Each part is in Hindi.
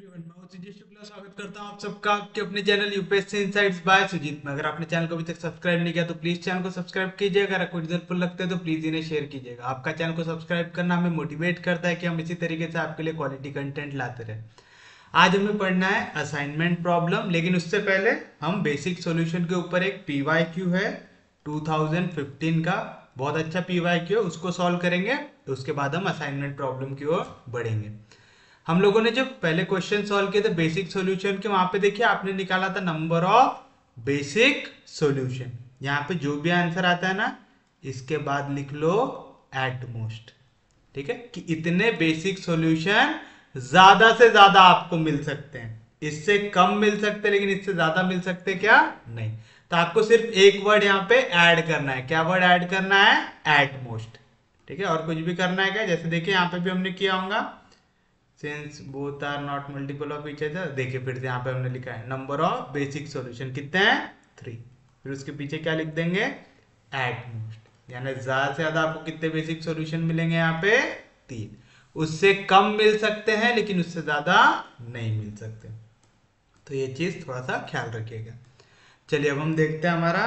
एवरीवन, मैं हूं सुजीत शुक्ला। स्वागत करता हूं आप सबका आपके अपने channel UPSC Insights by Sujeet में। अगर आपने चैनल को अभी तक सब्सक्राइब नहीं किया तो प्लीज चैनल को सब्सक्राइब कीजिएगा। अगर आपको रिजल्ट लगते हैं तो प्लीज इन्हें शेयर कीजिएगा। आपका चैनल को सब्सक्राइब करना हमें मोटिवेट करता है कि हम इसी तरीके से आपके लिए क्वालिटी कंटेंट लाते रहे। आज हमें पढ़ना है असाइनमेंट प्रॉब्लम, लेकिन उससे पहले हम बेसिक सॉल्यूशन के ऊपर एक पीवाईक्यू है 2015 का, बहुत अच्छा पीवाईक्यू है, उसको सॉल्व करेंगे। उसके बाद हम असाइनमेंट प्रॉब्लम की ओर बढ़ेंगे। हम लोगों ने जब पहले क्वेश्चन सॉल्व किए थे बेसिक सॉल्यूशन के, वहां पे देखिए आपने निकाला था नंबर ऑफ बेसिक सॉल्यूशन। यहाँ पे जो भी आंसर आता है ना, इसके बाद लिख लो एट मोस्ट। ठीक है, कि इतने बेसिक सॉल्यूशन ज्यादा से ज्यादा आपको मिल सकते हैं। इससे कम मिल सकते हैं, लेकिन इससे ज्यादा मिल सकते क्या? नहीं। तो आपको सिर्फ एक वर्ड यहाँ पे ऐड करना है। क्या वर्ड ऐड करना है? At most. ठीक है, और कुछ भी करना है क्या? जैसे देखिए यहाँ पे भी हमने किया होगा, since both are not multiple of each other. देखिए फिर से यहाँ पे हमने लिखा है नंबर ऑफ बेसिक सॉल्यूशन कितने हैं? 3। फिर उसके पीछे क्या लिख देंगे? एट मोस्ट, यानी ज्यादा से ज्यादा आपको कितने बेसिक सॉल्यूशन मिलेंगे यहाँ पे? 3। उससे कम मिल सकते हैं, लेकिन उससे ज्यादा नहीं मिल सकते। तो ये चीज थोड़ा सा ख्याल रखिएगा। चलिए अब हम देखते हैं हमारा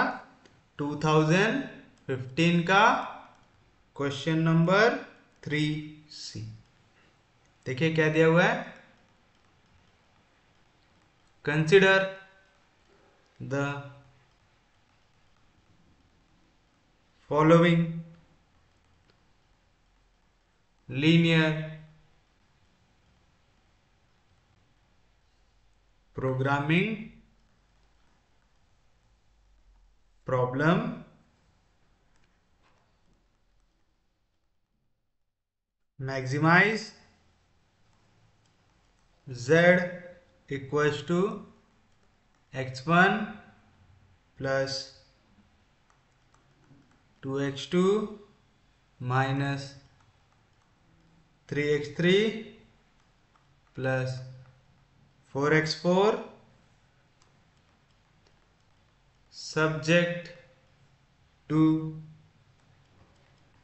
2015 का क्वेश्चन नंबर 3C। देखिए क्या दिया हुआ है। Consider the following linear programming problem maximize z equals to x1 plus 2x2 minus 3x3 plus 4x4 subject to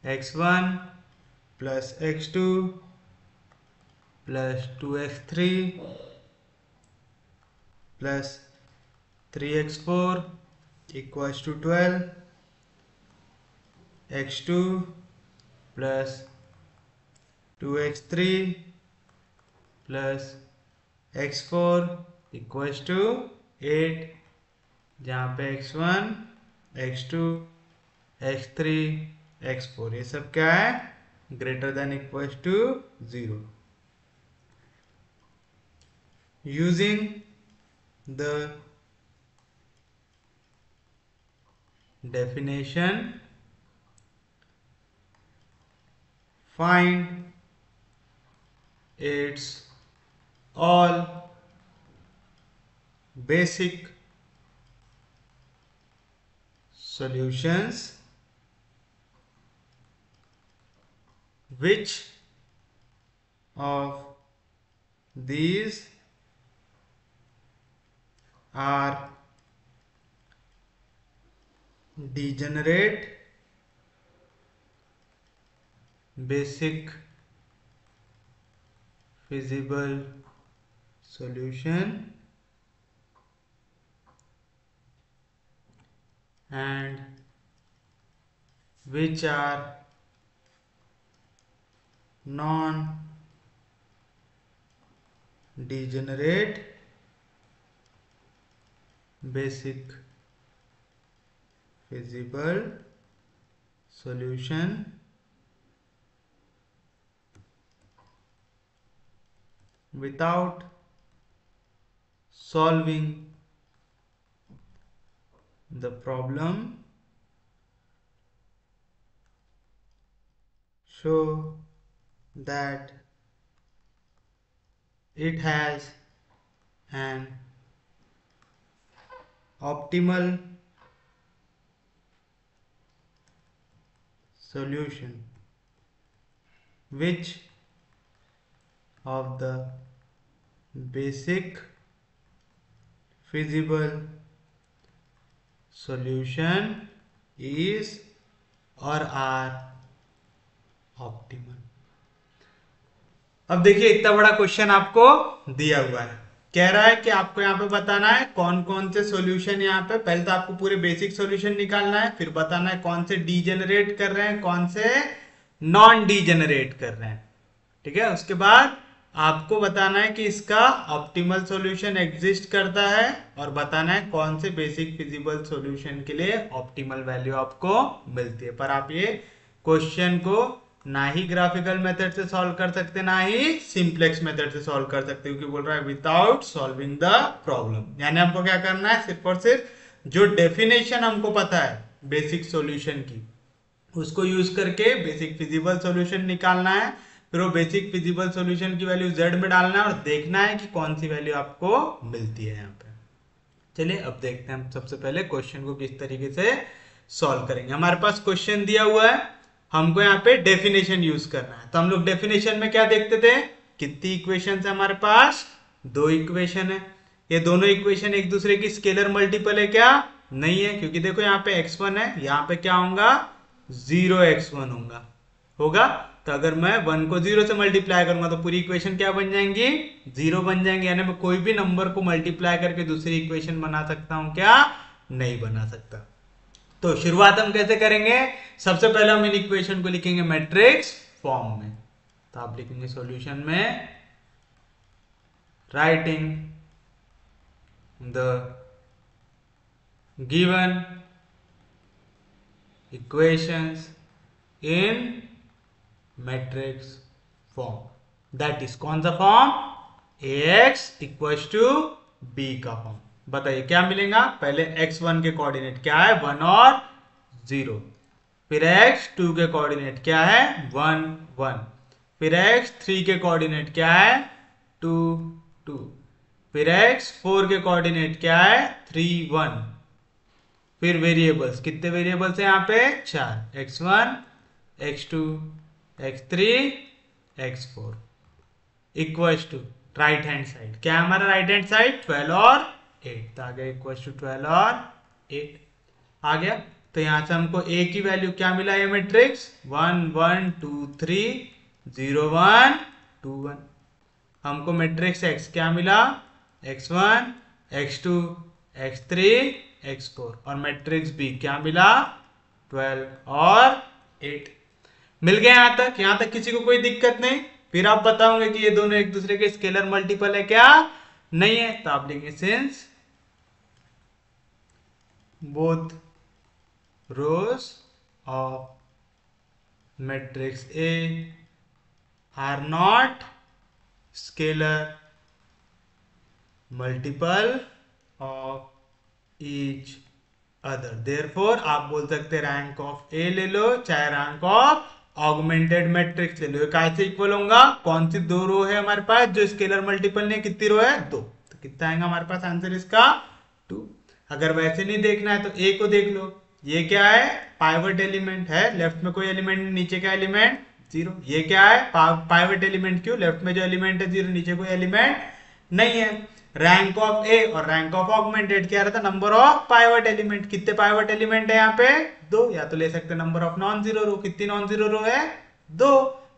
x1 plus x2 plus 2x3 plus 3x4 equals to 12, x2 plus 2x3 plus x4 equals to 8, जहाँ पे x1 x2 x3 x4 ये सब क्या है? Greater than equals to 0। Using the definition, find its all basic solutions which of these are degenerate basic feasible solution and which are non degenerate basic feasible solution without solving the problem. Show that it has an optimal solution. Which of the basic feasible solution is or are optimal? अब देखिए इतना बड़ा क्वेश्चन आपको दिया हुआ है, कह रहा है कि आपको यहाँ पे बताना है कौन कौन से सॉल्यूशन यहाँ पे, पहले तो आपको पूरे बेसिक सॉल्यूशन निकालना है, फिर बताना है कौन से डीजेनरेट कर रहे हैं, कौन से नॉन डीजेनरेट कर रहे हैं, ठीक है। उसके बाद आपको बताना है कि इसका ऑप्टिमल सॉल्यूशन एग्जिस्ट करता है, और बताना है कौन से बेसिक फिजिबल सॉल्यूशन के लिए ऑप्टिमल वैल्यू आपको मिलती है। पर आप ये क्वेश्चन को ना ही ग्राफिकल मेथड से सॉल्व कर सकते, ना ही सिंप्लेक्स मेथड से सॉल्व कर सकते, क्योंकि बोल रहा है विदाउट सॉल्विंग द प्रॉब्लम। यानी हमको क्या करना है, सिर्फ और सिर्फ जो डेफिनेशन हमको पता है बेसिक सॉल्यूशन की, उसको यूज करके बेसिक फिजिबल सॉल्यूशन निकालना है, फिर वो बेसिक फिजिबल सॉल्यूशन की वैल्यू z में डालना है और देखना है कि कौन सी वैल्यू आपको मिलती है यहाँ पे। चलिए अब देखते हैं हम सबसे पहले क्वेश्चन को किस तरीके से सॉल्व करेंगे। हमारे पास क्वेश्चन दिया हुआ है, हमको यहाँ पे डेफिनेशन यूज करना है। तो हम लोग डेफिनेशन में क्या देखते थे, कितनी इक्वेशन है हमारे पास, 2 इक्वेशन है। ये दोनों इक्वेशन एक दूसरे की स्केलर मल्टीपल है क्या, नहीं है, क्योंकि देखो यहाँ पे x1 है, यहाँ पे क्या होगा 0x1 होगा। तो अगर मैं 1 को 0 से मल्टीप्लाई करूंगा तो पूरी इक्वेशन क्या बन जाएंगी, 0 बन जाएंगे। यानी मैं कोई भी नंबर को मल्टीप्लाई करके दूसरी इक्वेशन बना सकता हूं क्या, नहीं बना सकता। तो शुरुआत हम कैसे करेंगे, सबसे पहले हम इन इक्वेशन को लिखेंगे मैट्रिक्स फॉर्म में। तो आप लिखेंगे सॉल्यूशन में writing the given equations in matrix form, that is कौन सा form, ax equal to b का फॉर्म। बताइए क्या मिलेगा, पहले x1 के कोऑर्डिनेट क्या है 1 और 0, फिर x2 के कोऑर्डिनेट क्या है 1 1, फिर x3 के कोऑर्डिनेट क्या है 2 2, फिर x4 के कोऑर्डिनेट क्या है 3 1, फिर वेरिएबल्स, कितने वेरिएबल्स है यहाँ पे 4, x1 x2 x3 x4 equals to right hand side, क्या हमारा राइट हैंड साइड 12 और 8, तो आ गया इक्वल्स टू 12 और 8 आ गया। तो यहां से हमको a की वैल्यू क्या मिला, ये मैट्रिक्स 1 1 2 3 0 1 2 1। हमको मैट्रिक्स x क्या मिला, x1 x2 x3 x4, और मैट्रिक्स b क्या मिला 12 और 8। मिल गया यहां तक किसी को कोई दिक्कत नहीं। फिर आप बताओगे कि ये दोनों एक दूसरे के स्केलर मल्टीपल है क्या, नहीं है, तो आप लिखेंगे since both rose of matrix A R not scalar multiple of each other, therefore आप बोल सकते रैंक ऑफ ए ले लो चाहे रैंक ऑफ ऑगमेंटेड मैट्रिक्स ले लो, कैसे इक्वल होगा, कौन सी 2 रो है हमारे पास जो स्केलर मल्टीपल नहीं, कितनी रो है 2, तो कितना आएगा हमारे पास आंसर इसका 2। अगर वैसे नहीं देखना है तो ए को देख लो, ये क्या है पाइवट एलिमेंट है, लेफ्ट में कोई एलिमेंट नहीं, नीचे का एलिमेंट 0, ये क्या है पाइवट एलिमेंट, क्यों, लेफ्ट में जो एलिमेंट है 0, नीचे कोई एलिमेंट नहीं है। रैंक ऑफ ए और रैंक ऑफ ऑगमेंटेड क्या रहता, नंबर ऑफ पाइवट एलिमेंट, कितने पाइवट एलिमेंट है यहाँ पे 2, या तो ले सकते नंबर ऑफ नॉन जीरो रो, कितनी नॉन जीरो रो है 2,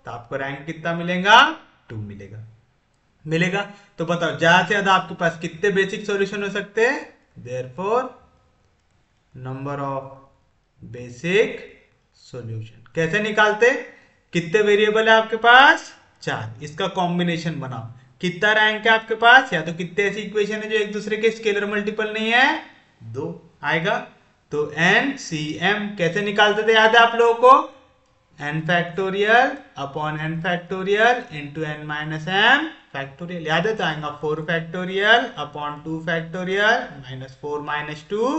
तो आपको रैंक कितना मिलेगा 2 मिलेगा। तो बताओ ज्यादा से ज्यादा आपके पास कितने बेसिक सॉल्यूशन हो सकते हैं, therefore number of basic solution कैसे निकालते, कितने वेरिएबल है आपके पास 4, इसका कॉम्बिनेशन बनाओ, कितना रैंक है आपके पास, या तो कितने ऐसी इक्वेशन है जो एक दूसरे के स्केलर मल्टीपल नहीं है 2 आएगा। तो NCM कैसे निकालते थे, याद है आप लोगों को, n factorial upon n factorial into n minus m factorial, याद है, तो आएगा 4 factorial upon 2 factorial minus 4 minus 2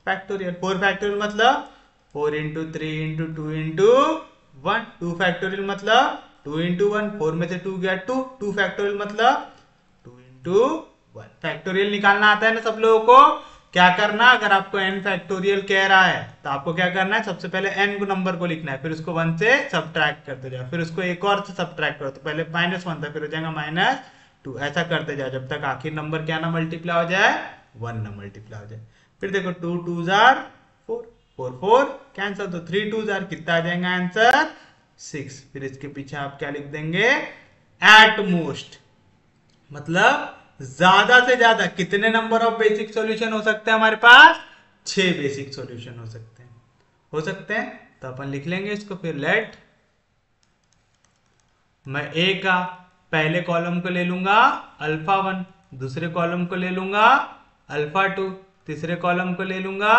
factorial. 4 factorial मतलब 4 इंटू 3 इंटू 2 इंटू 1, 2 फैक्टोरियल मतलब 2 इंटू 1, 4 में से 2 गया 2, 2 फैक्टोरियल मतलब 2 इंटू 1। फैक्टोरियल निकालना आता है ना सब लोगों को, क्या करना, अगर आपको n फैक्टोरियल कह रहा है तो आपको क्या करना है, सबसे पहले n को नंबर को लिखना है, फिर उसको 1 से सब्ट्रैक्ट करते जाओ, फिर उसको एक और से सब्ट्रैक्ट करो, तो पहले -1 था फिर हो जाएगा -2, ऐसा करते जाओ जब तक आखिर नंबर क्या ना मल्टीप्लाई हो जाए 1 ना मल्टीप्लाई हो जाए। फिर देखो 2 2 जार 4, 4 4 कैंसिल, तो 3 2 जार कितना आ जाएगा आंसर 6। फिर इसके पीछे आप क्या लिख देंगे एट मोस्ट, मतलब ज्यादा से ज्यादा कितने नंबर ऑफ बेसिक सॉल्यूशन हो सकते हैं हमारे पास? 6 बेसिक सॉल्यूशन हो सकते हैं। तो अपन लिख लेंगे इसको फिर लेट, मैं ए का पहले कॉलम को ले लूंगा अल्फा 1, दूसरे कॉलम को ले लूंगा अल्फा 2, तीसरे कॉलम को ले लूंगा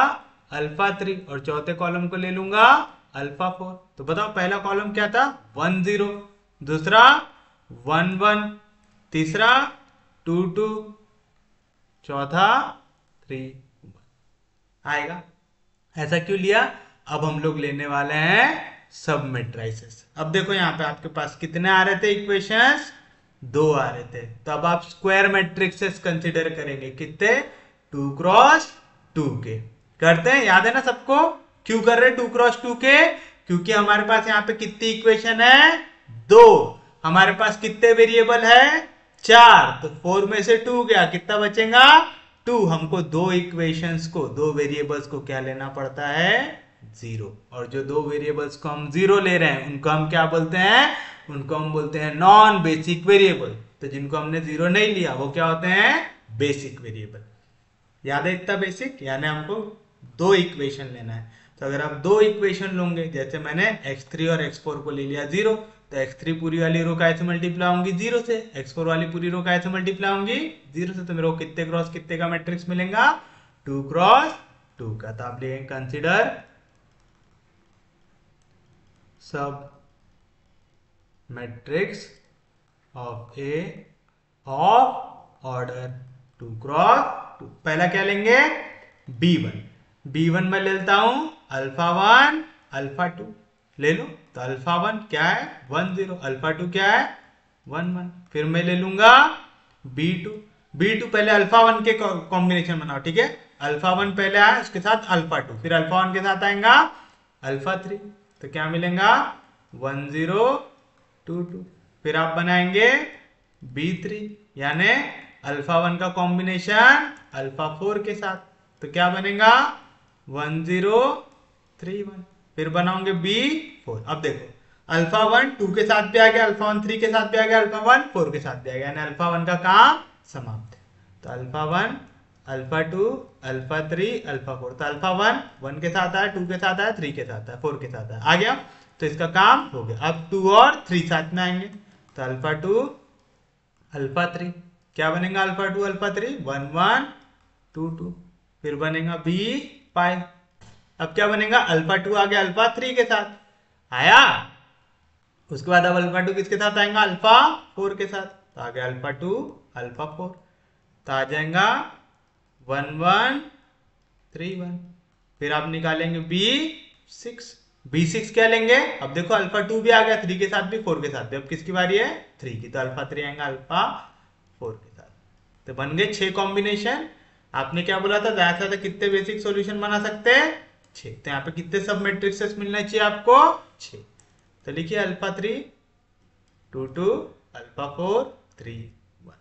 अल्फा 3 और चौथे कॉलम को ले लूंगा अल्फा 4। तो बताओ पहला कॉलम क्या था? 1 0, दूसरा 1 1, तीसरा 2 2, चौथा 3 1 आएगा। ऐसा क्यों लिया? अब हम लोग लेने वाले हैं सब मैट्रिसेस। अब देखो यहाँ पे आपके पास कितने आ रहे थे इक्वेशंस? 2 आ रहे थे। तो अब आप स्क्वायर मैट्रिक्सेस कंसीडर करेंगे कितने? 2 क्रॉस 2 के करते हैं, याद है ना सबको? क्यों कर रहे हैं 2 क्रॉस 2 के? क्योंकि हमारे पास यहाँ पे कितनी इक्वेशन है? 2। हमारे पास कितने वेरिएबल है? 4। तो 4 में से 2 गया, कितना बचेगा? 2। हमको दो इक्वेशंस को, दो वेरिएबल्स को क्या लेना पड़ता है? 0। और जो दो वेरिएबल्स को हम 0 ले रहे हैं उनको हम क्या बोलते हैं? उनको हम बोलते हैं नॉन बेसिक वेरिएबल। तो जिनको हमने 0 नहीं लिया वो क्या होते हैं? Basic variable. याद है इतना बेसिक? यानी हमको दो इक्वेशन लेना है। तो अगर आप दो इक्वेशन लोगे, जैसे मैंने x3 और x4 को ले लिया 0, तो x3 पूरी वाली रो का से मल्टीप्लाई होंगी 0 से, x4 वाली पूरी रो का से मल्टीप्लाई होंगी 0 से। तो मेरे को कितने क्रॉस कितने का मैट्रिक्स मिलेगा? 2 क्रॉस 2 का। तो आप लिखेंगे कंसिडर सब matrix of A of order 2 cross 2। पहला क्या लेंगे? b1 में लेता हूं अल्फा 1 अल्फा 2 ले लो। तो अल्फा 1 क्या है? 1 0, अल्फा 2 क्या है? 1 1। फिर मैं ले लूंगा b2 पहले अल्फा 1 के कॉम्बिनेशन बनाओ, ठीक है? अल्फा 1 पहले आया, उसके साथ अल्फा 2, फिर अल्फा 1 के साथ आएगा अल्फा 3। तो क्या मिलेगा? 1 0 2 2। फिर आप बनाएंगे b3, यानी अल्फा 1 का कॉम्बिनेशन अल्फा 4 के साथ। तो क्या बनेगा? 1 0 3 1। फिर बनाओगे b4। अब देखो अल्फा 1 2 के साथ भी आ गया, अल्फा 1 3 के साथ भी आ गया, अल्फा 1 4 के साथ भी आ गया, यानी अल्फा 1 का काम समाप्त। तो अल्फा 1 अल्फा 2 अल्फा 3 अल्फा 4। तो अल्फा 1 के साथ आया, 2 के साथ आया, 3 के साथ आया, 4 के साथ आया, आ गया। तो इसका काम हो गया। अब 2 और 3 साथ में आएंगे, तो अल्फा 2 अल्फा 3 क्या बनेगा? Alpha 2 alpha 3 1 1 2 2। फिर बनेगा b5। अब क्या बनेगा? अल्फा 2 आ गया अल्फा 3 के साथ आया, उसके बाद अब अल्फा 2 किसके साथ आएगा? अल्फा 4 के साथ। तो आ गया अल्फा 2 अल्फा 4। तो आ जाएगा 1 1 3 1। फिर आप निकालेंगे b6 क्या लेंगे? अब देखो अल्फा 2 भी आ गया, 3 के साथ भी 4 के साथ भी। अब किसकी बारी है? 3 की। तो अल्फा 3 आएगा अल्फा 4 के साथ। तो बन गए 6 कॉम्बिनेशन। आपने क्या बोला था? ज्यादा से ज्यादा कितने बेसिक सॉल्यूशन बना सकते हैं? 6। तो यहाँ पे कितने सब मैट्रिक्सेस मिलना चाहिए आपको? 6। तो लिखिए अल्फा 3 2 2 अल्फा 4 3 1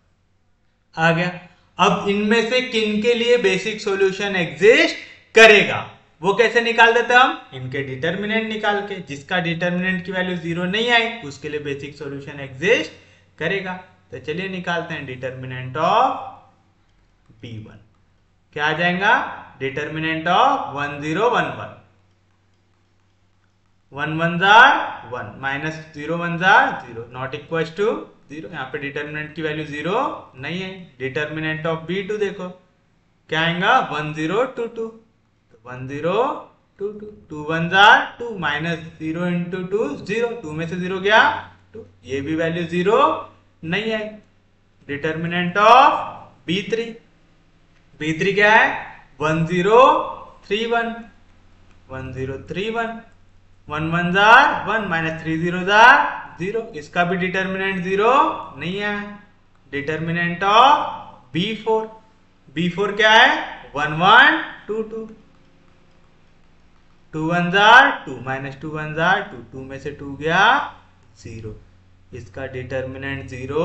आ गया। अब इनमें से किन के लिए बेसिक सॉल्यूशन एग्जिस्ट करेगा वो कैसे निकाल देते हम? इनके डिटर्मिनेंट निकाल के। जिसका डिटर्मिनेंट की वैल्यू 0 नहीं आई उसके लिए बेसिक सॉल्यूशन एग्जिस्ट करेगा। तो चलिए निकालते हैं डिटर्मिनेंट ऑफ b1। क्या आ जाएगा? डिटर्मिनेंट ऑफ 1 0 1 1 1 1 जार 1 माइनस 0 1 जार 0 नॉट इक्वल टू 0। यहाँ पे डिटर्मिनेंट की वैल्यू 0 नहीं है। डिटर्मिनेंट ऑफ b2 देखो क्या आएगा? 1 0 2 2। 1 0 2 2 2 1 जार 2 माइनस 0 इंटू 2 0। 2 में से 0 गया 2। ये भी वैल्यू 0 नहीं है। डिटर्मिनेंट ऑफ b3 क्या है? 1 0 3 1 1 0 3 1 1 1 जार 1 माइनस 3 0 जार 0। इसका भी डिटर्मिनेंट 0 नहीं है। डिटर्मिनेंट ऑफ b4 क्या है? 1 1 2 2 2 1 जार 2 माइनस 2 1 जार 2। 2 में से 2 गया 0। इसका डिटर्मिनेंट 0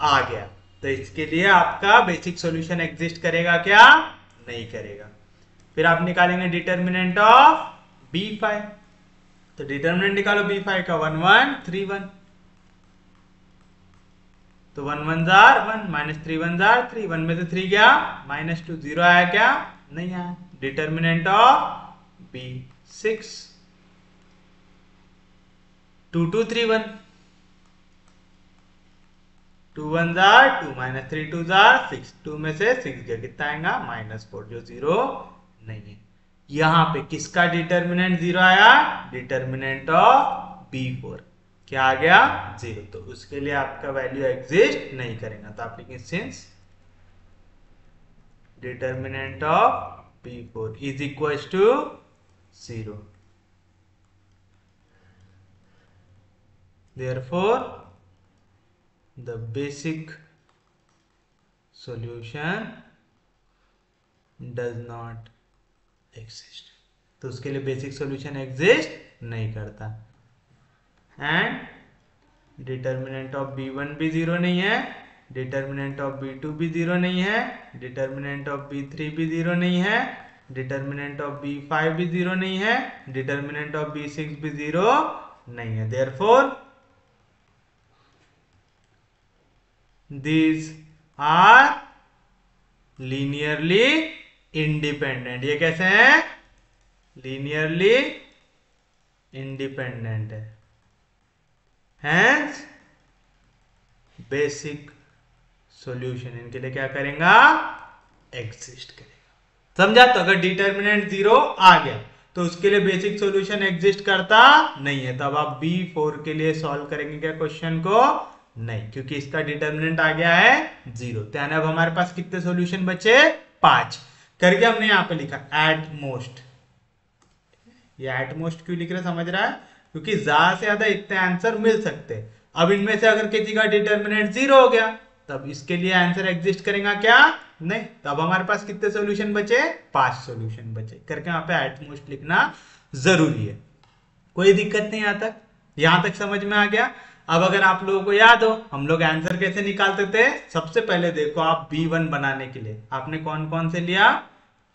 आ गया। तो इसके लिए आपका बेसिक सॉल्यूशन एग्जिस्ट करेगा क्या? नहीं करेगा। फिर आप निकालेंगे डिटर्मिनेंट ऑफ b5। तो डिटर्मिनेंट निकालो b5 का 1 1 3 1 तो 1 1 जार 1 माइनस 3 1 जार 3, 1 में से 3 गया -2, 0 आया क्या? नहीं आया। डिटर्मिनेंट ऑफ बी 6, 2 2 3 1, 2 1 जार 2 माइनस 3 2 जार 6, 2 में से 6 गया, कितना आएगा? -4, जो 0 नहीं है। यहां पे किसका डिटर्मिनेंट 0 आया? डिटर्मिनेंट ऑफ B4 क्या आ गया? 0। तो उसके लिए आपका वैल्यू एग्जिस्ट नहीं करेगा, तो आप लिखेंगे since determinant of B4 is equal to 0, therefore the basic solution does not exist। तो उसके लिए बेसिक सॉल्यूशन एग्जिस्ट नहीं करता। एंड डिटर्मिनेंट ऑफ B1 भी 0 नहीं है, डिटर्मिनेंट ऑफ B2 भी 0 नहीं है, डिटर्मिनेंट ऑफ B3 भी 0 नहीं है, डिटर्मिनेंट ऑफ B5 भी 0 नहीं है, डिटर्मिनेंट ऑफ B6 भी 0 नहीं है। Therefore these are linearly independent। ये कैसे हैं? linearly independent है, hence basic solution इनके लिए क्या करेगा? एग्जिस्ट करेगा। समझा? तो अगर डिटर्मिनेंट 0 आ गया तो उसके लिए बेसिक सॉल्यूशन एग्जिस्ट करता नहीं है, तब आप B4 के लिए सॉल्व करेंगे क्या क्वेश्चन को? नहीं, क्योंकि इसका डिटर्मिनेंट आ गया है 0। तो यानी अब हमारे पास कितने सॉल्यूशन बचे? 5 करके हमने यहां पे लिखा एट मोस्ट। ये एट मोस्ट क्यों लिख रहे समझ रहा है? क्योंकि ज्यादा से ज्यादा इतने आंसर मिल सकते हैं। अब इनमें से अगर किसी का डिटर्मिनेंट 0 हो गया तब इसके लिए आंसर एग्जिस्ट करेगा क्या? नहीं। तब हमारे पास कितने सॉल्यूशन बचे? 5 सॉल्यूशन बचे करके यहाँ पे एट मोस्ट लिखना जरूरी है। कोई दिक्कत नहीं यहां तक? यहां तक समझ में आ गया? अब अगर आप लोगों को याद हो हम लोग आंसर कैसे निकालते थे, सबसे पहले देखो आप B1 बनाने के लिए आपने कौन कौन से लिया?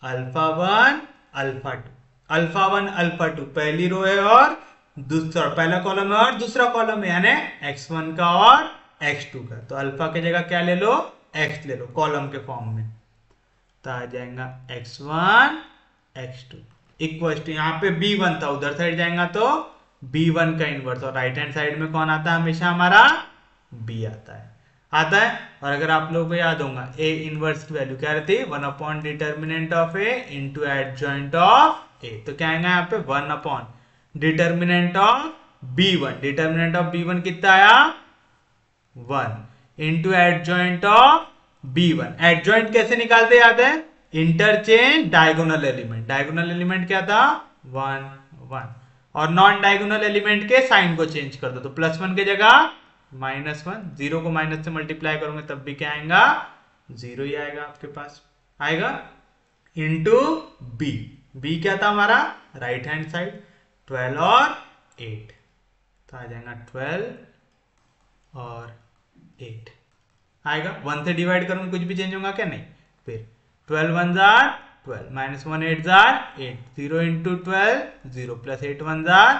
अल्फा 1 अल्फा 2, अल्फा 1 अल्फा 2 पहली रो है और दूसरा पहला कॉलम है और दूसरा कॉलम है, यानी x1 का और x2 का। तो अल्फा की जगह क्या ले लो? x ले लो कॉलम के फॉर्म में, तो आ जाएगा x1 x2 इक्वल टू यहाँ पे B1 था, उधर साइड जाएगा तो B1 का इनवर्स, और राइट हैंड साइड में कौन आता है? हमेशा हमारा B आता है। और अगर आप लोगों को याद होगा A इनवर्स की वैल्यू क्या रहती है? 1 upon determinant of A into adjoint of A। तो क्या आएगा यहाँ पे? 1 upon determinant of B1। Determinant of B1 कितना आया? 1 into adjoint of B1। Adjoint कैसे निकालते याद है? Interchange diagonal element. Diagonal element क्या था? 1 1, और नॉन डायगोनल एलिमेंट के साइन को चेंज कर दो, तो +1 की जगह -1, 0 को माइनस से मल्टीप्लाई करोगे तब भी क्या आएगा? 0 ही आएगा आपके पास, आएगा इंटू B क्या था हमारा? राइट हैंड साइड 12 और 8, तो आ जाएगा 12 और 8 आएगा। 1 से डिवाइड करूंगा कुछ भी चेंज होगा क्या? नहीं। फिर 12 1 जार 12 minus 1 8 jar 8, 0 into 12 0 plus 8 1 jar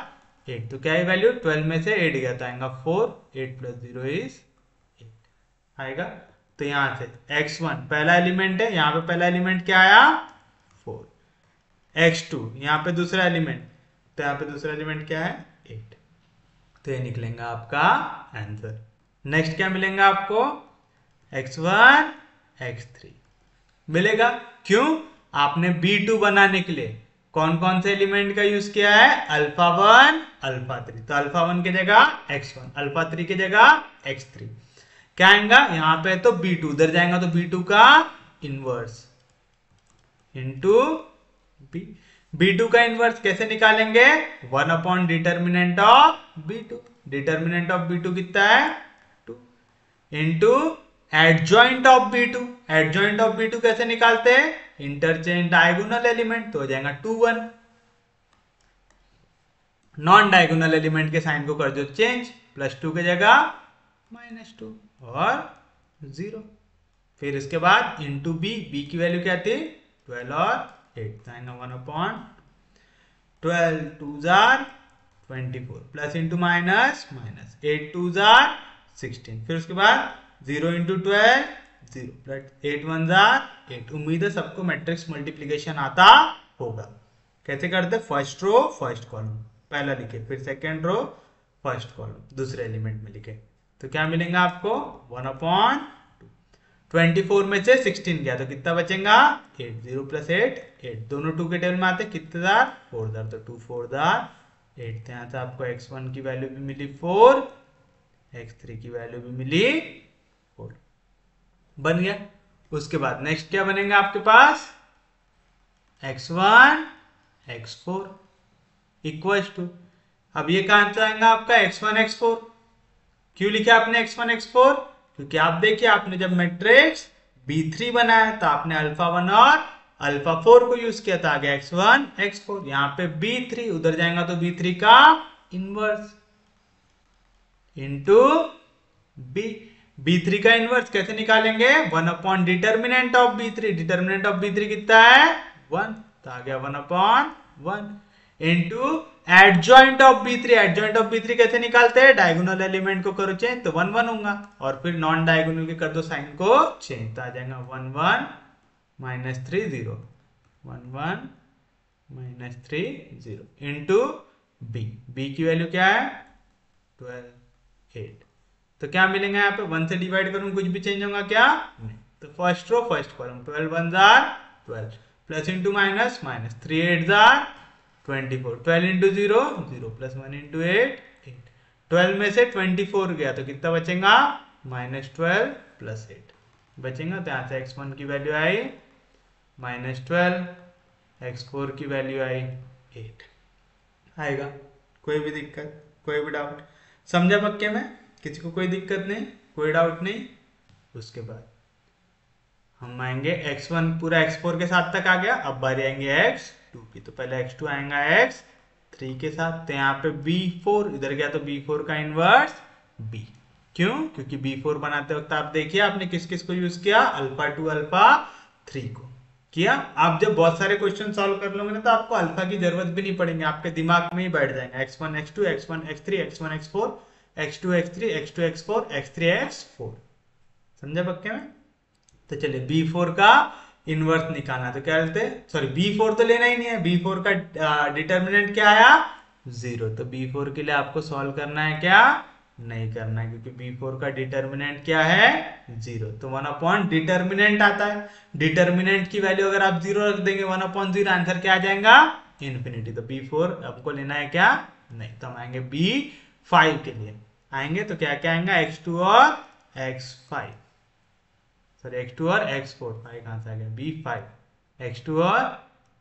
8, तो क्या है वैल्यू? 12 में से 8 गया तो आएगा 4, 8 प्लस 0 इज 8 आएगा। तो यहां से x1 पहला एलिमेंट है, यहाँ पे पहला एलिमेंट क्या आया? 4, x2 यहाँ पे दूसरा एलिमेंट, तो यहाँ पे दूसरा एलिमेंट क्या है? 8। तो ये निकलेगा आपका आंसर। नेक्स्ट क्या मिलेगा आपको? x1 x3 मिलेगा। क्यों? आपने B2 बनाने के लिए कौन कौन से एलिमेंट का यूज किया है? अल्फा 1 अल्फा 3, तो अल्फा 1 की जगह x1, अल्फा 3 की जगह x3। क्या आएगा यहाँ पे? तो B2 उधर जाएगा तो B2 का इनवर्स इंटू B2 का इनवर्स कैसे निकालेंगे? 1 upon determinant of B2। Determinant of B2 कितना है? 2 into adjoint of B2। Adjoint of B2 कैसे निकालते हैं? इंटरचेंज डायगोनल एलिमेंट, तो हो जाएगा 2 1। नॉन डायगोनल एलिमेंट के साइन को कर दो चेंज, +2 की जगह -2 और 0। फिर इसके बाद इंटू B की वैल्यू क्या थी? 12 और 8, आएगा 1 upon 12 2 jar 24 plus into minus 8 2 jar 16। फिर उसके बाद 0 इंटू 12 0 प्लस 8 वन जार 8। उम्मीद है सबको मैट्रिक्स मल्टीप्लीकेशन आता होगा। कैसे करते? फर्स्ट रो फर्स्ट कॉलम पहला लिखे, फिर सेकेंड रो फर्स्ट कॉलम दूसरे एलिमेंट में लिखे, तो क्या मिलेगा आपको 1/2। 24 में से 16 गया तो कितना बचेगा 8। 0 प्लस 8 8, दोनों 2 के टेबल में आते कितने दार 4 दार, तो 2 4 दार 8। तो यहाँ से आपको x1 की वैल्यू भी मिली 4, x3 की वैल्यू भी मिली 4, बन गया। उसके बाद नेक्स्ट क्या बनेगा आपके पास x1 x4 इक्वल टू, अब ये कहां से आएगा आपका x1 x4। क्यों लिखा आपने x1 x4? क्योंकि आप देखिए आपने जब मैट्रिक्स B3 बनाया तो आपने अल्फा 1 और अल्फा 4 को यूज किया था, आगे x1 x4, यहाँ पे B3 उधर जाएगा तो B3 का इनवर्स इंटू B3 का इनवर्स कैसे निकालेंगे 1 determinant of B3। Determinant of B3 कितना है 1, तो आ गया 1/1 into adjoint of B3। Adjoint of B3 कैसे निकालते हैं, डायगोनल एलिमेंट को करो चेंज तो 1 1 होगा, और फिर नॉन डायगोनल के कर दो साइन को चेंज, तो आ जाएगा 1 1 -3 0 1 1 -3 0 इंटू B की वैल्यू क्या है 12 8। तो क्या मिलेगा यहाँ पे 1 से डिवाइड करूँ कुछ भी चेंज होगा क्या नहीं, तो फर्स्ट रो फर्स्ट कॉलम 12 1 जार 12 प्लस इंटू माइनस माइनस 3 8 जार 24 12 इंटू 0 0 प्लस 1 इंटू 8 8। 12 में से 24 गया तो कितना बचेगा -12 प्लस 8 बचेगा, तो यहाँ से x1 की वैल्यू आई -12, x4 की वैल्यू आई 8 आएगा। कोई भी दिक्कत कोई भी डाउट समझा पक्के में, किसी को कोई दिक्कत नहीं कोई डाउट नहीं। उसके बाद हम आएंगे x1 पूरा x4 के साथ तक आ गया, अब बारी आएंगे x2 की, तो पहले x2 आएगा x3 के साथ, तो यहाँ पे b4 इधर गया तो b4 का इनवर्स b। क्यों? क्योंकि b4 बनाते वक्त आप देखिए आपने किस किस को यूज किया अल्फा 2 अल्फा 3 को किया। आप जब बहुत सारे क्वेश्चन सॉल्व कर लोगे ना तो आपको अल्फा की जरूरत भी नहीं पड़ेगी, आपके दिमाग में ही बैठ जाएंगे x1 x2 x1 x3 x1 x4 x2 x3 x2 x4 x3 x4। समझा पक्के में? तो चलिए B4 का इनवर्स निकालना, तो क्या लेते हैं, सॉरी B4 तो लेना ही नहीं है, B4 का डिटर्मिनेंट क्या आया 0, तो B4 के लिए आपको सॉल्व करना है क्या नहीं करना है, क्योंकि B4 का डिटर्मिनेंट क्या है 0, तो 1 डिटर्मिनेंट आता है। डिटर्मिनेंट की वैल्यू अगर आप 0 रख देंगे 1/0 आंसर क्या आ जाएगा इन्फिनिटी, तो B4 आपको लेना है क्या नहीं, तो हम आएंगे B5 के लिए आएंगे, तो क्या क्या आएगा x2 और x5, सॉरी x2 और x4, 5 कहां से आ गया B5 x2 और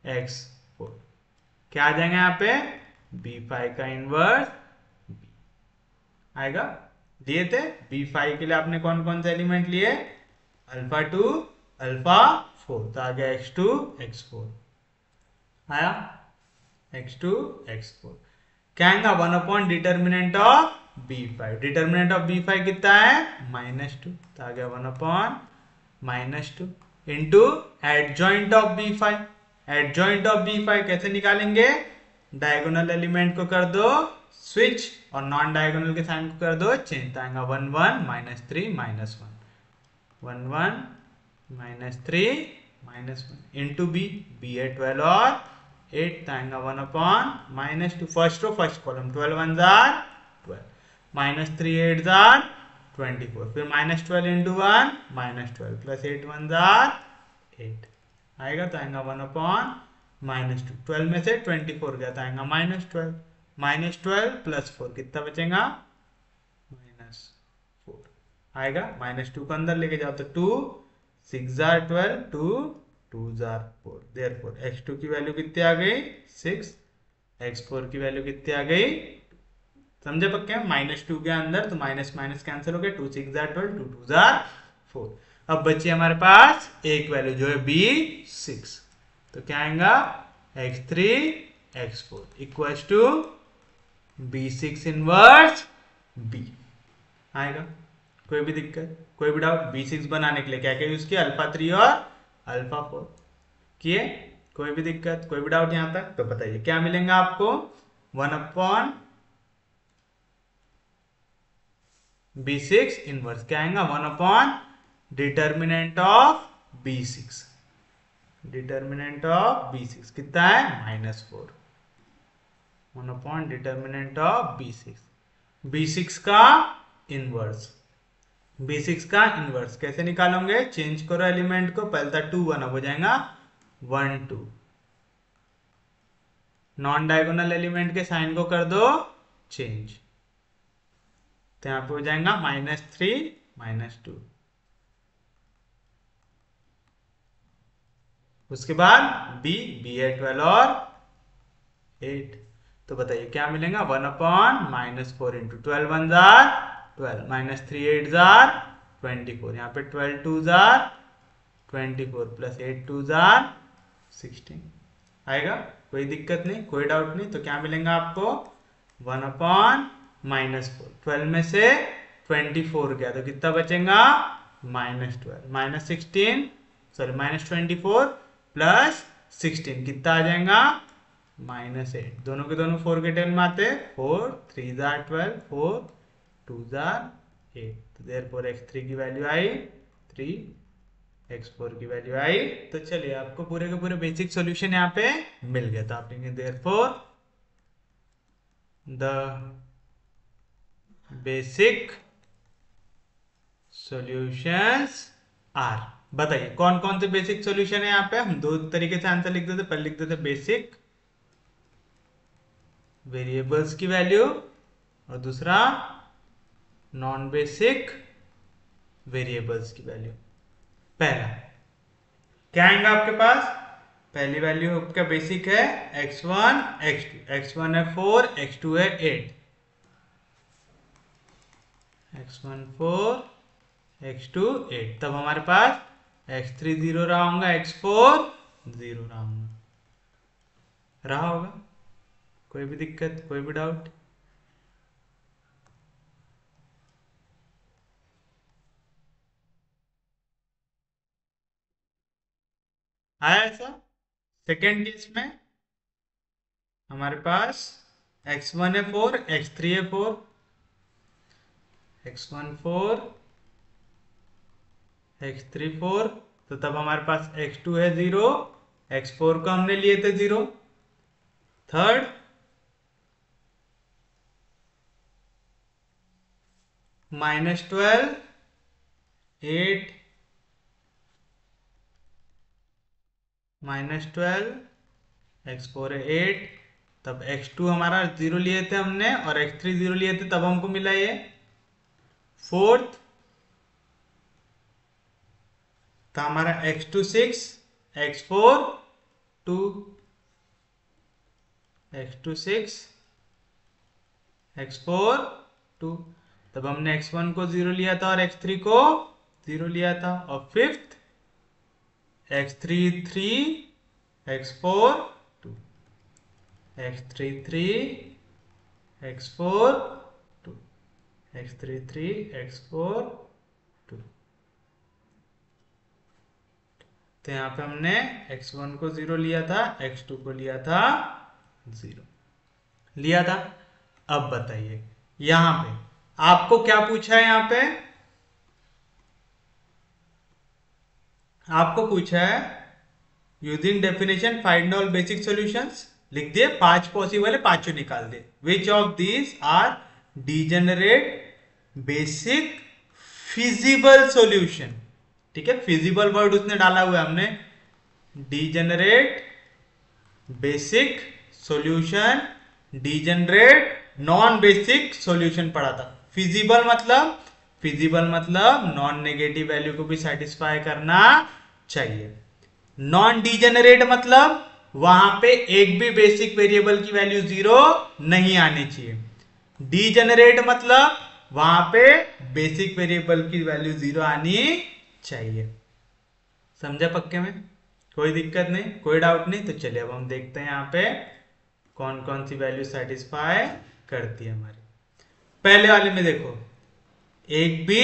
x4 क्या आ जाएगा यहाँ पे B5 का इनवर्स B आएगा। लिए थे B5 के लिए आपने कौन कौन से एलिमेंट लिए अल्फा 2 अल्फा 4, तो आ गया x2 x4 आया x2 x4 क्या आएगा 1 determinant of B5। Determinant of B5 कितना है -2, तो आ गया 1 -2 into adjoint of B5। Adjoint of B5 कैसे निकालेंगे, डायगोनल एलिमेंट को कर दो स्विच और नॉन डायगोनल के साइन को कर दो चेंज, तो आएगा 1 1 -3 -1 1 1 -3 -1 इंटू B है 12 और 8, तो आएगा 1 -2 फर्स्ट रो फर्स्ट कॉलम 12 1 जार 12 -3 8 जार 24, फिर -12 इंटू 1 -12 प्लस 8 1 जार 8 आएगा, तो आएगा 1/-2। 12 में से 24 गया तो आएगा -12 -12 प्लस 4 कितना बचेगा -4 आएगा। -2 को अंदर लेके जाओ तो 2 6 जार 12 2 2 जार 4, देयरफॉर x2 की वैल्यू कितनी आ गई 6, x4 की वैल्यू कितनी आ गई, समझे पक्के -2 के अंदर तो माइनस माइनस कैंसिल हो गया, 2 6 जार 12 2 2 जार 4। अब बची हमारे पास एक वैल्यू जो है B6, तो क्या आएगा x3 x4 equal to B6 inverse B आएगा। कोई भी दिक्कत कोई भी डाउट, B6 बनाने के लिए क्या क्या यूज किया अल्फा 3 और अल्फा 4 किए, कोई भी दिक्कत कोई भी डाउट यहां तक, तो बताइए क्या मिलेगा आपको B6 इनवर्स क्या आएगा 1 upon determinant of B6, determinant of B6 कितना है -4, 1 अपॉन डिटर्मिनेंट ऑफ B6 का इनवर्स, B6 का इनवर्स कैसे निकालोगे, चेंज करो एलिमेंट को, पहले था 2 1 अब हो जाएगा 1 2, नॉन डायगोनल एलिमेंट के साइन को कर दो चेंज, तो यहां पे हो जाएगा -3 -2, उसके बाद बी है 12 और 8, तो बताइए क्या मिलेगा 1 अपॉन -4 इंटू 12 1 जार 12 -3 8 जार 24, यहाँ पे 12 2 जार 24 प्लस 8 2 जार 16 आएगा, कोई दिक्कत नहीं, कोई डाउट नहीं। तो क्या मिलेगा आपको 1 अपॉन -4, 12 में से 24 गया तो कितना बचेगा -12 -16 सॉरी -24 प्लस 16 कितना आ जाएगा -8, दोनों के दोनों 4 के टेल में आते, 4 3 जार 12 4 2 जार 8, तो देयरफॉर x3 की वैल्यू आई 3, x4 की वैल्यू आई, तो चलिए आपको पूरे के पूरे बेसिक सॉल्यूशन यहाँ पे मिल गया, तो आप लिखेंगे therefore the basic solutions are, बताइए कौन कौन से बेसिक सॉल्यूशन है यहाँ पे, हम दो तरीके से आंसर लिख देते, पहले लिख देते बेसिक वेरिएबल्स की वैल्यू और दूसरा नॉन बेसिक वेरिएबल्स की वैल्यू। पहला क्या आएगा आपके पास, पहली वैल्यू आपका बेसिक है x1 x2, x1 है 4 x2 है 8, x1 4 x2 8, तब हमारे पास x3 0 रहा होगा x4 0 रहा होगा, कोई भी दिक्कत कोई भी डाउट, आया ऐसा। सेकेंड केस में हमारे पास x1 है 4 x3 है 4, x1 4 x3 4, तो तब हमारे पास x2 है 0, x4 को हमने लिए थे 0। थर्ड -12 8 -12 x4 है 8, तब x2 हमारा 0 लिए थे हमने और x3 0 लिए थे, तब हमको मिला ये। फोर्थ तो हमारा x2 6 x4 2, x2 6 x4 2, तब हमने x1 को 0 लिया था और x3 को 0 लिया था। और fifth x3 3 x4 2, x3 3 x4 2, x3 3 x4 2, तो यहाँ पे हमने x1 को 0 लिया था, x2 को लिया था 0 लिया था। अब बताइए यहां पे आपको क्या पूछा है, यहां पे आपको पूछा है using definition find all basic solutions, लिख दिए 5 पॉसिबल है, पांचों निकाल दे। Which of these are degenerate basic feasible solution, ठीक है, फिजिबल वर्ड उसने डाला हुआ है हमने, degenerate basic solution, degenerate non basic solution पढ़ा था। फिजिबल मतलब नॉन नेगेटिव वैल्यू को भी सेटिस्फाई करना चाहिए। नॉन डीजेनरेट मतलब वहां पे एक भी बेसिक वेरिएबल की वैल्यू 0 नहीं आनी चाहिए। डीजेनरेट मतलब वहां पे बेसिक वेरिएबल की वैल्यू 0 आनी चाहिए। समझा पक्के में, कोई दिक्कत नहीं कोई डाउट नहीं। तो चलिए अब हम देखते हैं यहाँ पे कौन कौन सी वैल्यू सेटिस्फाई करती है हमारी। पहले वाले में देखो एक भी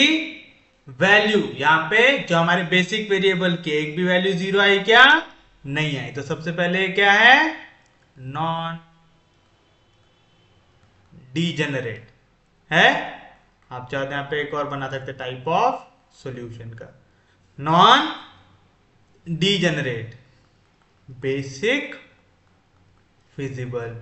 वैल्यू यहाँ पे जो हमारे बेसिक वेरिएबल की एक भी वैल्यू 0 आई क्या, नहीं आई। तो सबसे पहले क्या है, नॉन डीजेनरेट है। आप चाहते हैं यहाँ पे एक और बना सकते हैं टाइप ऑफ सॉल्यूशन का, non degenerate basic feasible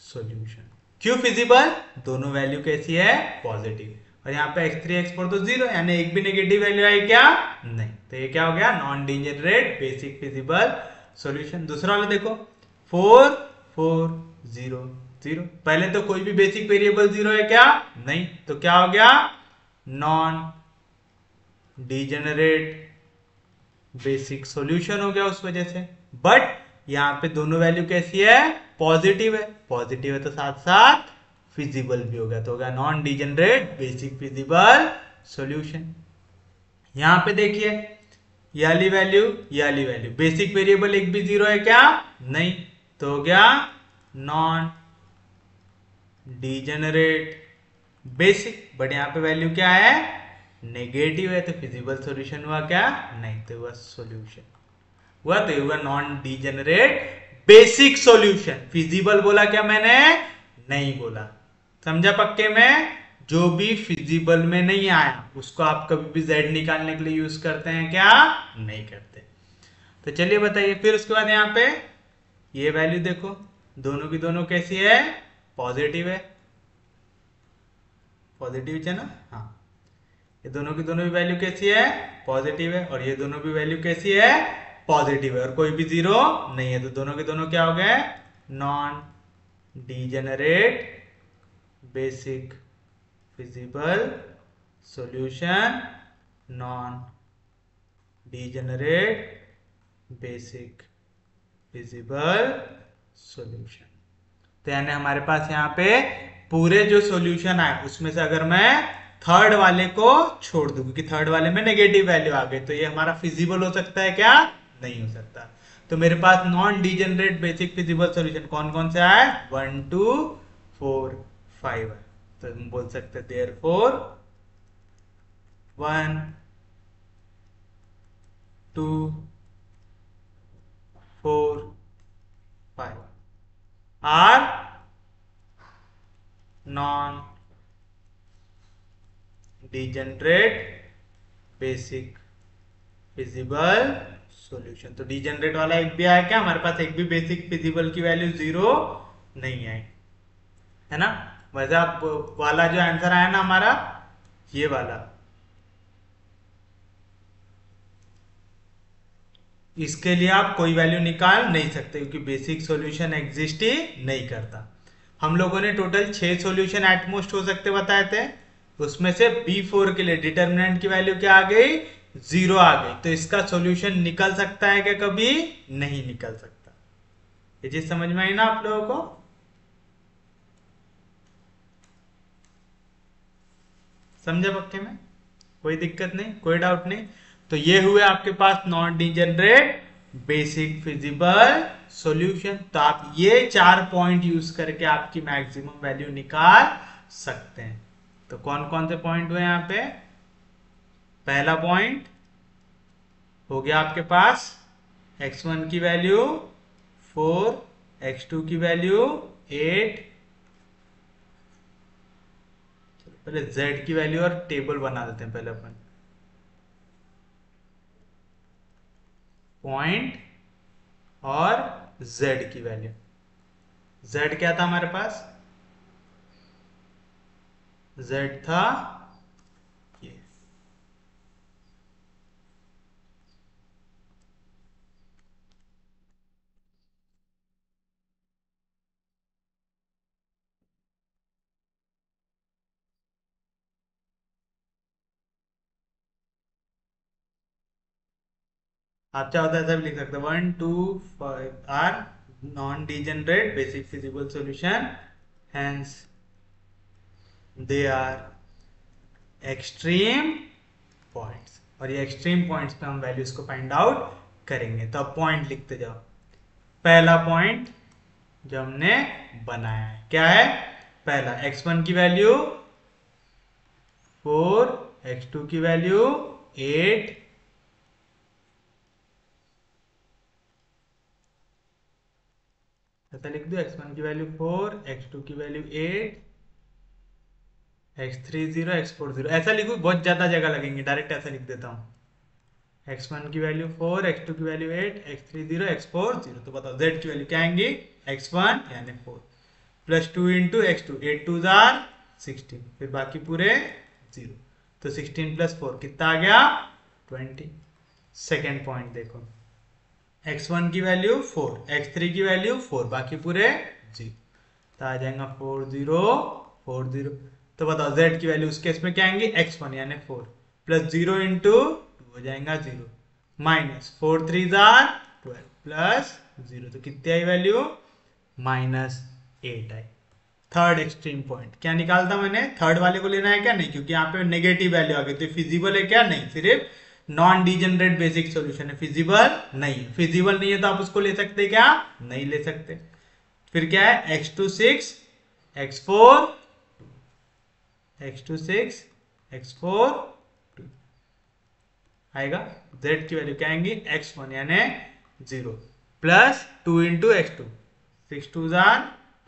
solution. क्यों फिजिबल? दोनों वैल्यू कैसी है? पॉजिटिव। और यहाँ पे x3 x4 तो जीरो, यानी एक भी नेगेटिव वैल्यू आई क्या? नहीं। तो ये क्या हो गया? Non degenerate basic feasible solution. दूसरा वाला देखो, 4 4 0 0। पहले तो कोई भी बेसिक वेरिएबल जीरो है क्या? नहीं। तो क्या हो गया? नॉन डीजेनरेट बेसिक सॉल्यूशन हो गया उस वजह से। बट यहां पे दोनों वैल्यू कैसी है? पॉजिटिव है। पॉजिटिव है तो साथ साथ फिजिबल भी हो गया, तो हो गया non degenerate basic feasible solution. यहां पे देखिए, ये वाली वैल्यू बेसिक वेरिएबल एक भी जीरो है क्या? नहीं। तो हो गया नॉन डीजेनरेट बेसिक। बट यहां पे वैल्यू क्या है? नेगेटिव है, तो फिजिबल सॉल्यूशन हुआ क्या? नहीं। तो हुआ सॉल्यूशन हुआ, तो हुआ non degenerate basic solution. Feasible बोला क्या मैंने? नहीं बोला। समझा पक्के में? जो भी फिजिबल में नहीं आया उसको आप कभी भी z निकालने के लिए यूज करते हैं क्या? नहीं करते। तो चलिए बताइए फिर उसके बाद यहाँ पे ये वैल्यू देखो, दोनों की दोनों कैसी है? पॉजिटिव है। पॉजिटिव है ना? हाँ। ये दोनों की दोनों भी वैल्यू कैसी है? पॉजिटिव है। और ये दोनों भी वैल्यू कैसी है? पॉजिटिव है। और कोई भी जीरो नहीं है, तो दोनों के दोनों क्या हो गए? Non degenerate basic feasible solution, non degenerate basic feasible solution. तो यानी हमारे पास यहाँ पे पूरे जो सॉल्यूशन आए उसमें से अगर मैं थर्ड वाले को छोड़ दूं, क्योंकि थर्ड वाले में नेगेटिव वैल्यू आ गई, तो ये हमारा फिजिबल हो सकता है क्या? नहीं हो सकता। तो मेरे पास non degenerate basic feasible solution कौन कौन से आए? 1 2 4 5 है। तो हम बोल सकते हैं therefore 1 2 4 5 are non degenerate basic feasible solution. तो डीजेनरेट वाला एक भी आया क्या? हमारे पास एक भी बेसिक फिजिबल की वैल्यू जीरो नहीं आई, है ना? वैसे आप वाला जो आंसर आया ना हमारा, ये वाला, इसके लिए आप कोई वैल्यू निकाल नहीं सकते, क्योंकि बेसिक सॉल्यूशन एग्जिस्ट ही नहीं करता। हम लोगों ने टोटल 6 सॉल्यूशन एटमोस्ट हो सकते बताए थे, उसमें से B4 के लिए डिटर्मिनेंट की वैल्यू क्या आ गई? जीरो आ गई। तो इसका सॉल्यूशन निकल सकता है क्या? कभी नहीं निकल सकता। ये चीज समझ में आई ना आप लोगों को? समझे पक्के में? कोई दिक्कत नहीं, कोई डाउट नहीं? तो ये हुए आपके पास non degenerate basic feasible solution. तो आप ये 4 पॉइंट यूज करके आपकी मैक्सिमम वैल्यू निकाल सकते हैं। तो कौन कौन से पॉइंट हुए यहाँ पे? पहला पॉइंट हो गया आपके पास x1 की वैल्यू 4, x2 की वैल्यू 8। पहले z की वैल्यू और टेबल बना देते हैं पहले अपन। पॉइंट और z की वैल्यू। z क्या था हमारे पास? z था ये। आप चाहो तो ऐसा भी लिख सकते हैं 1 2 5 are non degenerate basic feasible solution, hence they are extreme points. और ये एक्सट्रीम पॉइंट्स पे हम वैल्यूज को फाइंड आउट करेंगे। तो अब पॉइंट लिखते जाओ। पहला पॉइंट जो हमने बनाया है क्या है? पहला x1 की वैल्यू 4, x2 की वैल्यू 8, ऐसा लिख दो x1 की वैल्यू 4, x2 की वैल्यू 8, x3 0 x4 0 ऐसा लिखूं, बहुत ज्यादा जगह लगेंगे, डायरेक्ट ऐसा लिख देता हूँ। x1 की वैल्यू 4, x2 की वैल्यू 8, x3 0 x4 0। तो बताओ z की वैल्यू क्या आएंगी, x1 यानी 4 प्लस 2 इंटू x2, 8 2 जार 16, फिर बाकी पूरे 0। तो 16 प्लस 4 कितना आ गया, 20। सेकेंड पॉइंट देखो, x1 की वैल्यू 4, x3 की वैल्यू 4, बाकी पूरे 0। तो आ जाएगा 4 0 4 0। तो बताओ z की वैल्यू उस केस में क्या आएंगी, x1 यानी 4 प्लस 0 इंटू 2 हो जाएगा 0, माइनस 4 3 जार 12 प्लस 0। तो कितनी I value, -8 I. Third extreme point क्या निकालता मैंने, थर्ड वाले को लेना है क्या, नहीं, क्योंकि यहाँ पे नेगेटिव वैल्यू आ गई। तो फिजिबल है क्या, नहीं, सिर्फ नॉन डिजेनरेट बेसिक सॉल्यूशन है, फिजिबल नहीं है। फिजिबल नहीं है तो आप उसको ले सकते क्या, नहीं ले सकते। फिर क्या है, x2 6 x4 x2 6 x4 2 आएगा। z की वैल्यू क्या आएंगी, x1 यानी 0 plus 2 into x2, 6 2 jar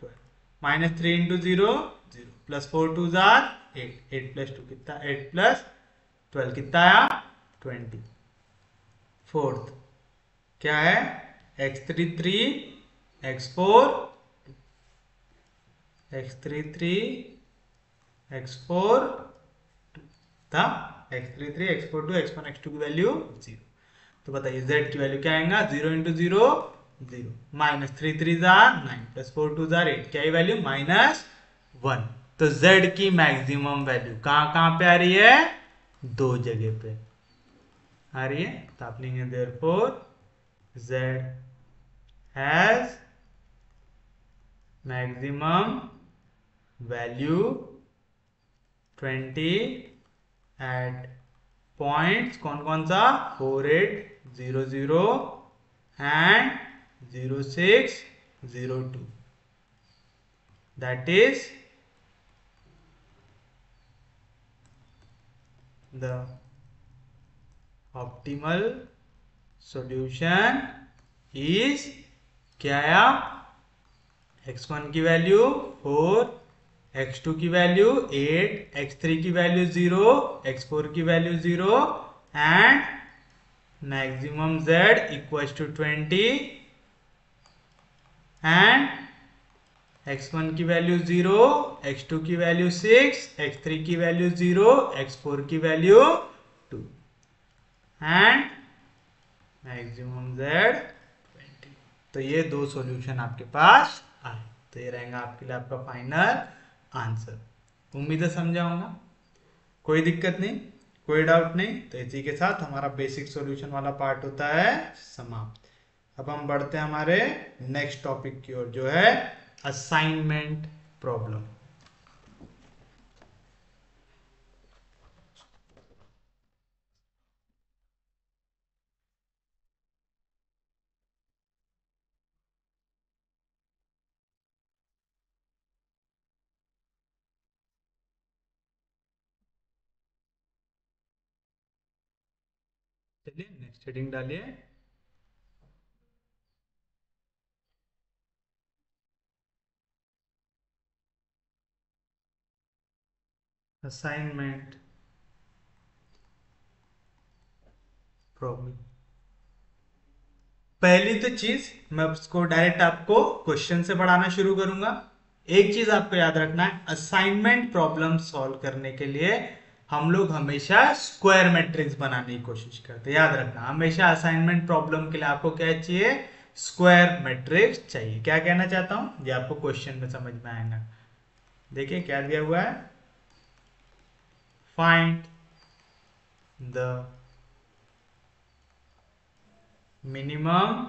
12 minus 3 into 0 0 plus 4 2 jar 8, 8 plus 2 कितना, 8 प्लस 12 कितना आया, 20। फोर्थ क्या है, x3 3 x4 x3 3 x4 था, x3 3 x4 2 x1 x2 की वैल्यू 0। तो बताइए z की वैल्यू क्या आएगा, 0 into 0 0 minus 3 3 jar 9 plus 4 2 jar 8, क्या वैल्यू, -1। तो z की मैक्सिमम वैल्यू कहां कहां पे आ रही है, दो जगह पे आ रही है। तो आप लिखेंगे therefore z has maximum value 20 at points, कौन कौन सा, 4 8 0 0 and 0 6 0 2, that is the optimal solution is क्या आया, x1 की वैल्यू 4, x2 की वैल्यू 8, x3 की वैल्यू 0, x4 की value 0 and maximum z equals to 20 and x1 की वैल्यू 0, x2 की वैल्यू 6, x3 की वैल्यू 0, x4 की वैल्यू 2 एंड मैक्सिमम z 20। तो ये दो सॉल्यूशन आपके पास आए। तो ये रहेगा आपके लिए आपका फाइनल आंसर। उम्मीद है समझा होगा, कोई दिक्कत नहीं, कोई डाउट नहीं। तो इसी के साथ हमारा बेसिक सॉल्यूशन वाला पार्ट होता है समाप्त। अब हम बढ़ते हैं हमारे नेक्स्ट टॉपिक की ओर, जो है असाइनमेंट प्रॉब्लम। चलिए नेक्स्ट हेडिंग डालिए। Assignment problem. पहली तो चीज मैं उसको डायरेक्ट आपको क्वेश्चन से पढ़ाना शुरू करूंगा। एक चीज आपको याद रखना है, असाइनमेंट प्रॉब्लम सॉल्व करने के लिए हम लोग हमेशा स्क्वायर मैट्रिक्स बनाने की कोशिश करते हैं। याद रखना, हमेशा असाइनमेंट प्रॉब्लम के लिए आपको क्या चाहिए, स्क्वायर मैट्रिक्स चाहिए। क्या कहना चाहता हूं, ये आपको क्वेश्चन में समझ में आएगा। देखिए क्या दिया हुआ है, find the minimum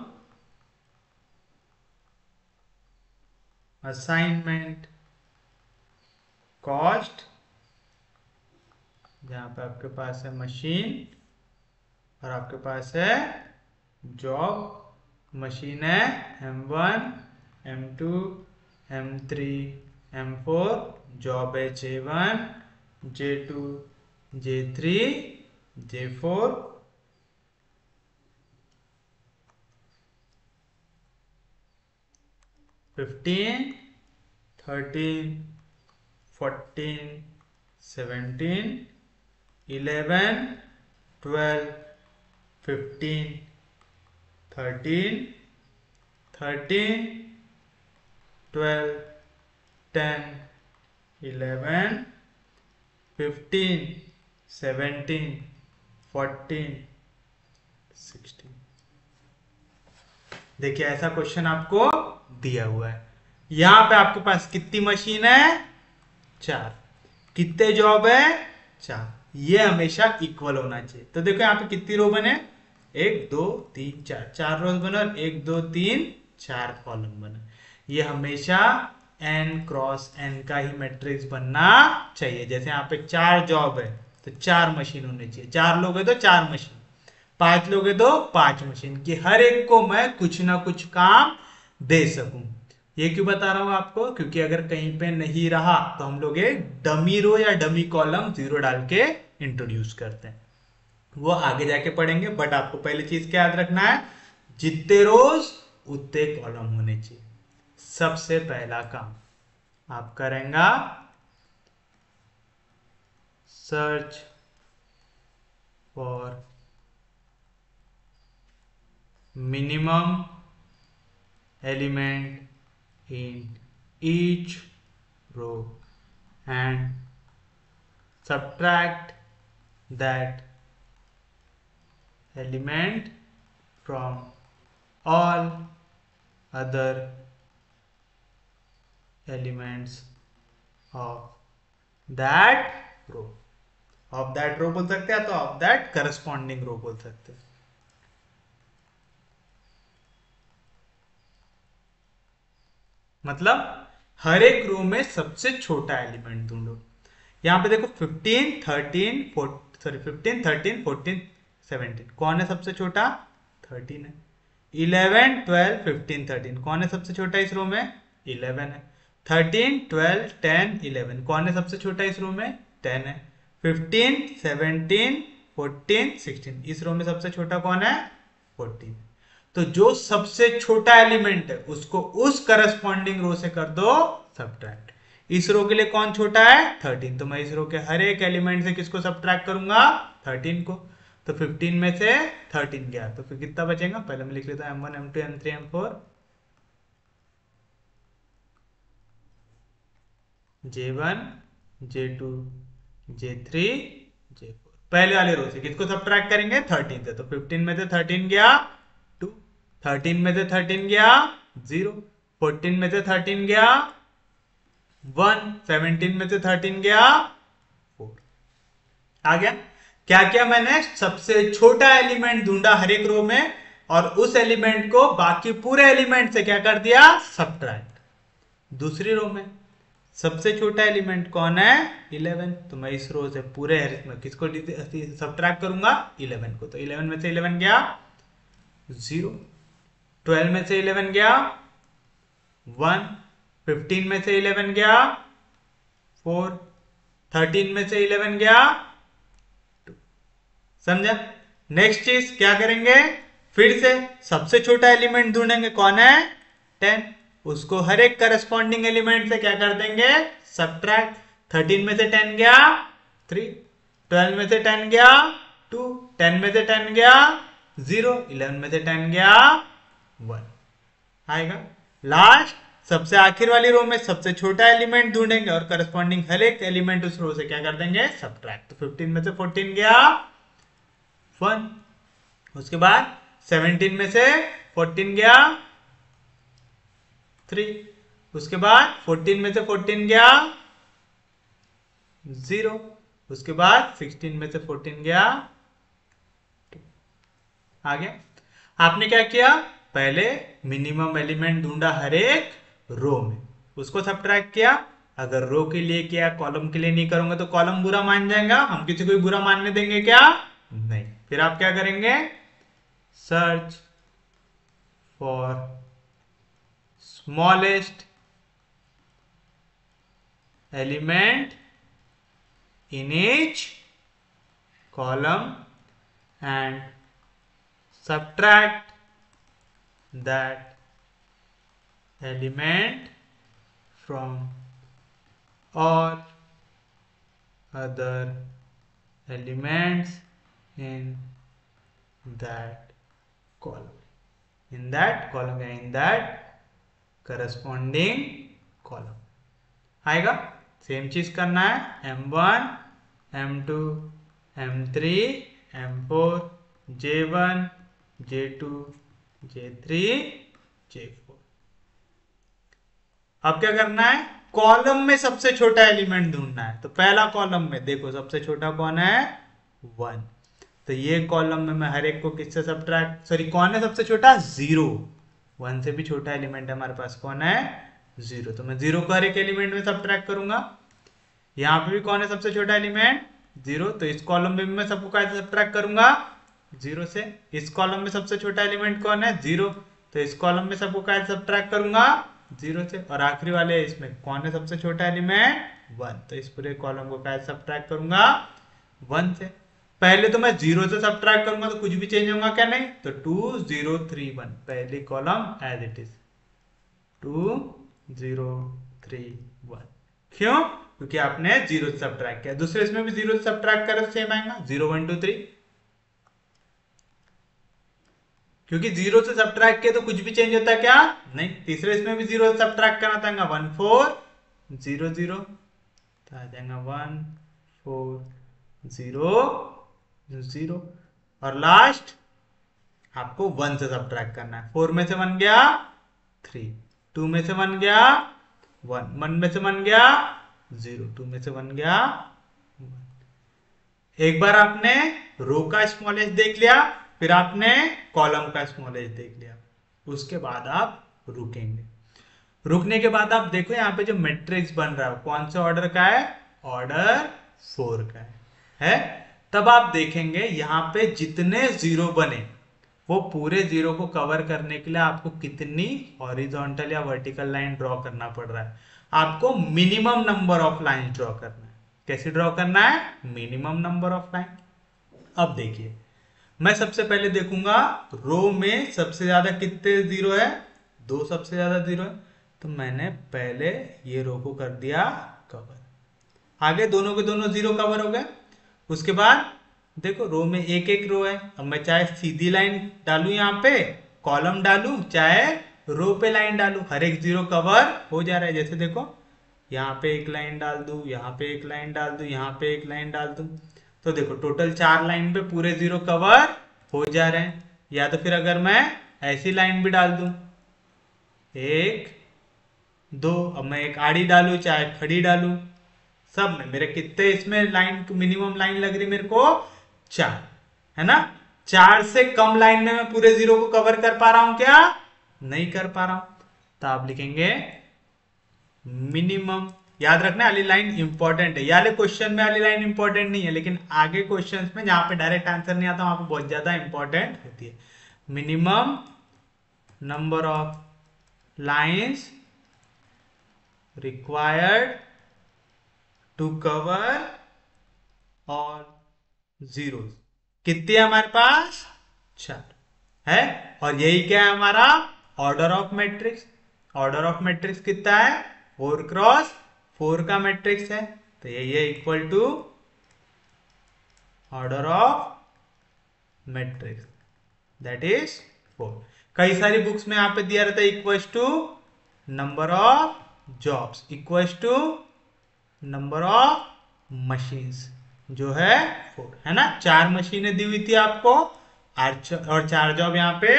assignment cost, जहां पे आपके पास है मशीन और आपके पास है जॉब। मशीन है M1 M2 M3 M4, job है J1 J2 J3 J4। 15 13 14 17, 11, 12, 15, 13, 13, 12, 10, 11, 15, 17, 14, 16। देखिए ऐसा क्वेश्चन आपको दिया हुआ है। यहां पे आपके पास कितनी मशीन है? 4। कितने जॉब है? 4। ये हमेशा इक्वल होना चाहिए। तो देखो यहाँ पे कितनी रो बने? 1 2 3 4, 4 रोज बने और 1 2 3 4 कॉलम बने। ये हमेशा n क्रॉस n का ही मैट्रिक्स बनना चाहिए। जैसे यहाँ पे 4 जॉब है तो 4 मशीन होनी चाहिए। 4 लोग है तो 4 मशीन, 5 लोग है तो 5 मशीन, कि हर एक को मैं कुछ ना कुछ काम दे सकूं। ये क्यों बता रहा हूं आपको? क्योंकि अगर कहीं पे नहीं रहा तो हम लोग एक डमी रो या डमी कॉलम 0 डाल के इंट्रोड्यूस करते हैं। वो आगे जाके पढ़ेंगे, बट आपको पहले चीज क्या याद रखना है? जितने रोज उतने कॉलम होने चाहिए। सबसे पहला काम आप करेंगे search for minimum element in each row and subtract that element from all other elements of that row। of that row बोल सकते हैं तो of that corresponding row बोल सकते हैं। मतलब हर एक रो में सबसे छोटा एलिमेंट ढूंढो। यहां पे देखो 15 13 15 13 14 17, कौन है सबसे छोटा? 13 है। 11 12 15 13, कौन है सबसे छोटा इस रो में? 11 है। 13 12 10 11, कौन है सबसे छोटा इस रो में? 10 है। 15 17 14 16, इस रो में सबसे छोटा कौन है? 14। तो जो सबसे छोटा एलिमेंट है उसको उस करस्पॉन्डिंग रो से कर दो सब्ट्रैक्ट। इस रो के लिए कौन छोटा है? 13। तो मैं इस रो के हर एक एलिमेंट से किसको सब्ट्रैक्ट करूंगा? 13 को। तो 15 में से 13 गया तो फिर कितना बचेगा? पहले मैं लिख लेता हूं M1 M2 M3 M4, J1 J2 J3 J4। पहले वाले रो से किसको सब्ट्रैक्ट करेंगे? 13 से। तो 15 में से 13 गया 2, 13 में से 13 गया 0, 14 में से 13 गया 1, 17 में से 13 गया 4। आ गया? क्या किया मैंने? सबसे छोटा एलिमेंट ढूंढा हर एक रो में और उस एलिमेंट को बाकी पूरे एलिमेंट से क्या कर दिया? सब्ट्रैक्ट। दूसरी रो में सबसे छोटा एलिमेंट कौन है? 11। तो मैं इस रो से पूरे में किसको सब्ट्रैक्ट करूंगा? 11 को। तो 11 में से 11 गया 0, 12 में से 11 गया 1, 15 में से 11 गया 4, 13 में से 11 गया 2। समझा? नेक्स्ट चीज क्या करेंगे? फिर से सबसे छोटा एलिमेंट ढूंढेंगे, कौन है? 10। उसको हर एक करस्पॉन्डिंग एलिमेंट से क्या कर देंगे? सब्ट्रैक्ट। 13 में से 10 गया 3, 12 में से 10 गया 2, 10 में से 10 गया 0, 11 में से 10 गया 1। आएगा? लास्ट सबसे आखिर वाली रो में सबसे छोटा एलिमेंट ढूंढेंगे और करस्पॉन्डिंग हर एक एलिमेंट उस रो से क्या कर देंगे? सब्ट्रैक्ट। तो 15 में से 14 गया 1, उसके बाद 17 में से 14 गया 3, उसके बाद 14 में से 14 गया 0, उसके बाद 16 में से 14 गया 2। आ गया? आपने क्या किया? पहले मिनिमम एलिमेंट ढूंढा हर एक रो में, उसको सब्ट्रैक्ट किया। अगर रो के लिए किया, कॉलम के लिए नहीं करूंगा तो कॉलम बुरा मान जाएगा। हम किसी को बुरा मानने देंगे क्या? नहीं। फिर आप क्या करेंगे? Search for smallest element in each column and subtract that element from all other elements in that column, in that column या in that corresponding column आएगा। सेम चीज करना है m1 m2 m3 m4 j1 j2 j3 j4। अब क्या करना है, कॉलम में सबसे छोटा एलिमेंट ढूंढना है। तो पहला कॉलम में देखो सबसे छोटा कौन है, 1। तो ये कॉलम में मैं हर एक को किससे सब्ट्रैक्ट, सॉरी कौन है सबसे छोटा, 0। 1 से भी छोटा एलिमेंट है हमारे पास, कौन है, 0। तो मैं 0 को हर एक एलिमेंट में सब्ट्रैक्ट करूंगा। यहाँ पे भी कौन है सबसे छोटा एलिमेंट, 0। तो इस कॉलम में भी मैं सबको कैसे सब्ट्रैक्ट करूंगा, 0 से। इस कॉलम में सबसे छोटा एलिमेंट कौन है, 0। तो इस कॉलम में सबको कैसे सब्ट्रैक्ट करूंगा, 0 से। और आखिरी वाले इसमें कौन है सबसे छोटा एलिमेंट, 1। तो इस पूरे कॉलम को कैसे सब्ट्रैक्ट करूंगा, 1 से। पहले तो मैं 0 से सब्ट्रैक्ट करूंगा तो कुछ भी चेंज होगा क्या, नहीं। तो 2 0 3 1 पहली कॉलम एज इट इज 2 0 3 1। क्यों, क्योंकि आपने 0 से सब्ट्रैक्ट किया। दूसरे इसमें भी 0 से सब्ट्रैक्ट करो, सेम आएगा 0 1 2 3। क्योंकि 0 से सब्ट्रैक्ट किया तो कुछ भी चेंज होता है क्या, नहीं। तीसरे इसमें भी 0 से सब्ट्रैक्ट करना था, 1 4 0 0 तो आ जाएगा 1 4 0 0। और लास्ट आपको 1 से सब्ट्रैक्ट करना है। 4 में से 1 गया 3, 2 में से 1 गया 1, 1 में से 1 गया 0, 2 में से 1 गया 1। एक बार आपने रो का स्मॉलेस्ट देख लिया, फिर आपने कॉलम का स्मॉलेस्ट देख लिया, उसके बाद आप रुकेंगे। रुकने के बाद आप देखो यहाँ पे जो मैट्रिक्स बन रहा है कौन से ऑर्डर का है, ऑर्डर 4 का है। तब आप देखेंगे यहाँ पे जितने 0 बने वो पूरे 0 को कवर करने के लिए आपको कितनी हॉरिजॉन्टल या वर्टिकल लाइन ड्रॉ करना पड़ रहा है। आपको minimum number of line draw करना है। कैसे ड्रॉ करना है, मिनिमम नंबर ऑफ लाइन। अब देखिए मैं सबसे पहले देखूंगा रो में सबसे ज्यादा कितने 0 है, 2 सबसे ज्यादा 0 है। तो मैंने पहले ये रो को कर दिया कवर, आगे दोनों के दोनों 0 कवर हो गए। उसके बाद देखो रो में एक एक रो है। अब मैं चाहे सीधी लाइन डालू यहाँ पे कॉलम डालू, चाहे रो पे लाइन डालू, हर एक 0 कवर हो जा रहा है। जैसे देखो यहाँ पे एक लाइन डाल दू, यहाँ पे एक लाइन डाल दू, यहाँ पे एक लाइन डाल दू, तो देखो टोटल 4 लाइन पे पूरे 0 कवर हो जा रहे हैं। या तो फिर अगर मैं ऐसी लाइन भी डाल दूं 1 2, अब मैं एक आड़ी डालू चाहे खड़ी डालू, सब में मेरे कितने इसमें लाइन मिनिमम लाइन लग रही मेरे को 4, है ना। 4 से कम लाइन में मैं पूरे 0 को कवर कर पा रहा हूं क्या, नहीं कर पा रहा हूं। तो आप लिखेंगे मिनिमम। याद रखना वाली लाइन इंपॉर्टेंट है, याले क्वेश्चन में वाली लाइन इंपॉर्टेंट नहीं है, लेकिन आगे क्वेश्चंस में जहां पे डायरेक्ट आंसर नहीं आता वहां पे बहुत ज्यादा इंपॉर्टेंट होती है। Minimum number of lines required to cover all zeros कितनी है हमारे पास, 4 है। और यही क्या है हमारा order of matrix. Order of matrix कितना है, 4 क्रॉस 4 का मैट्रिक्स है। तो यही है equal to order of matrix, that is 4। कई सारी बुक्स में यहां पे दिया रहता है equal to number of jobs equal to number of machines, जो है 4, है ना। 4 मशीनें दी हुई थी आपको और 4 जॉब यहाँ पे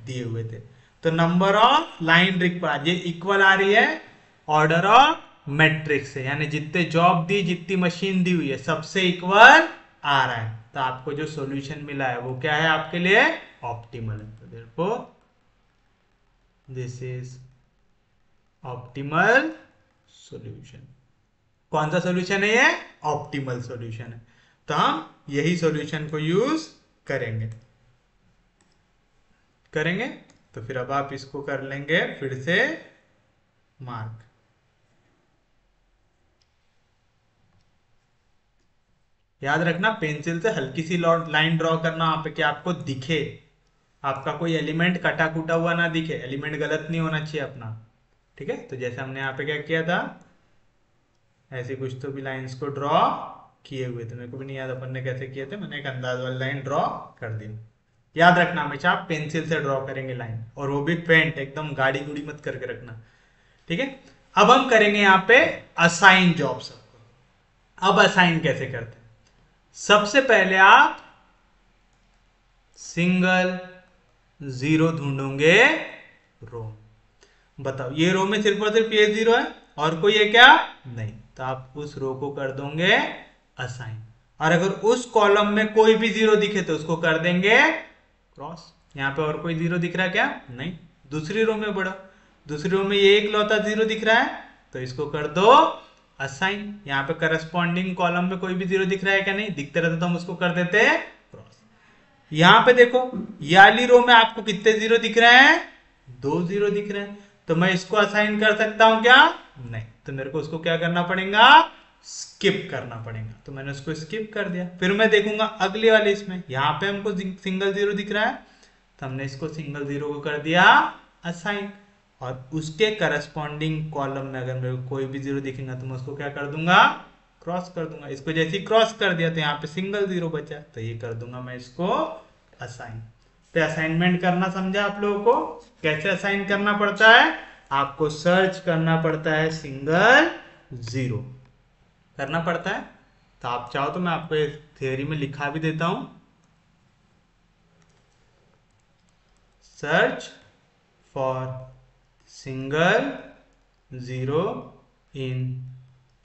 दिए हुए थे। तो नंबर ऑफ लाइन रिक्वायर्ड ये इक्वल आ रही है ऑर्डर ऑफ मैट्रिक्स से, यानी जितने जॉब दी जितनी मशीन दी हुई है सबसे इक्वल आ रहा है। तो आपको जो सॉल्यूशन मिला है वो क्या है आपके लिए, ऑप्टिमल है। तो therefore this is optimal solution. कौन सा सॉल्यूशन है ये, ऑप्टिमल सॉल्यूशन है। तो हम यही सॉल्यूशन को यूज करेंगे। तो फिर अब आप इसको कर लेंगे फिर से मार्क। याद रखना पेंसिल से हल्की सी लाइन ड्रॉ करना वहां पे कि आपको दिखे, आपका कोई एलिमेंट कटा कुटा हुआ ना दिखे, एलिमेंट गलत नहीं होना चाहिए अपना, ठीक है। तो जैसे हमने यहाँ पे क्या किया था, ऐसी कुछ तो भी लाइंस को ड्रॉ किए हुए थे, मेरे को भी नहीं याद अपन ने कैसे किए थे, मैंने एक अंदाज वाली लाइन ड्रॉ कर दी। याद रखना हमेशा आप पेंसिल से ड्रॉ करेंगे लाइन, और वो भी फेंट, एकदम गाड़ी गुड़ी मत करके रखना, ठीक है। अब हम करेंगे यहाँ पे असाइन जॉब सबको। अब असाइन कैसे करते हैं, सबसे पहले आप सिंगल जीरो ढूंढोगे रो। बताओ ये रो में सिर्फ और सिर्फ ये जीरो है और कोई है क्या, नहीं, तो आप उस रो को कर दोगे असाइन। और अगर उस कॉलम में कोई भी जीरो दिखे तो उसको कर देंगे क्रॉस। यहाँ पे और कोई जीरो दिख रहा है क्या, नहीं। दूसरी रो में बढ़ो, दूसरी रो में ये एक लौता जीरो दिख रहा है तो इसको कर दो असाइन। यहाँ पे करस्पॉन्डिंग कॉलम में कोई भी जीरो दिख रहा है क्या, नहीं दिखते रहता तो हम उसको कर देते क्रॉस। यहाँ पे देखो ये वाली रो में आपको कितने जीरो दिख रहे हैं, 2 जीरो दिख रहे हैं, तो मैं इसको असाइन कर सकता हूं क्या, नहीं, तो मेरे को उसको क्या करना पड़ेगा, स्किप करना पड़ेगा। तो मैंने उसको स्किप कर दिया। फिर मैं देखूंगा अगले वाले इसमें, यहाँ पे हमको सिंगल जीरो दिख रहा है तो हमने इसको सिंगल जीरो को कर दिया असाइन, और उसके करस्पॉन्डिंग कॉलम में अगर मेरे को कोई भी जीरो दिखेगा तो मैं उसको क्या कर दूंगा, क्रॉस कर दूंगा। इसको जैसे ही क्रॉस कर दिया तो यहाँ पे सिंगल जीरो बचा, तो ये कर दूंगा मैं इसको असाइन। तो असाइनमेंट करना समझा आप लोगों को, कैसे असाइन करना पड़ता है, आपको सर्च करना पड़ता है सिंगल जीरो करना पड़ता है। तो आप चाहो तो मैं आपको थियोरी में लिखा भी देता हूं, search for single zero in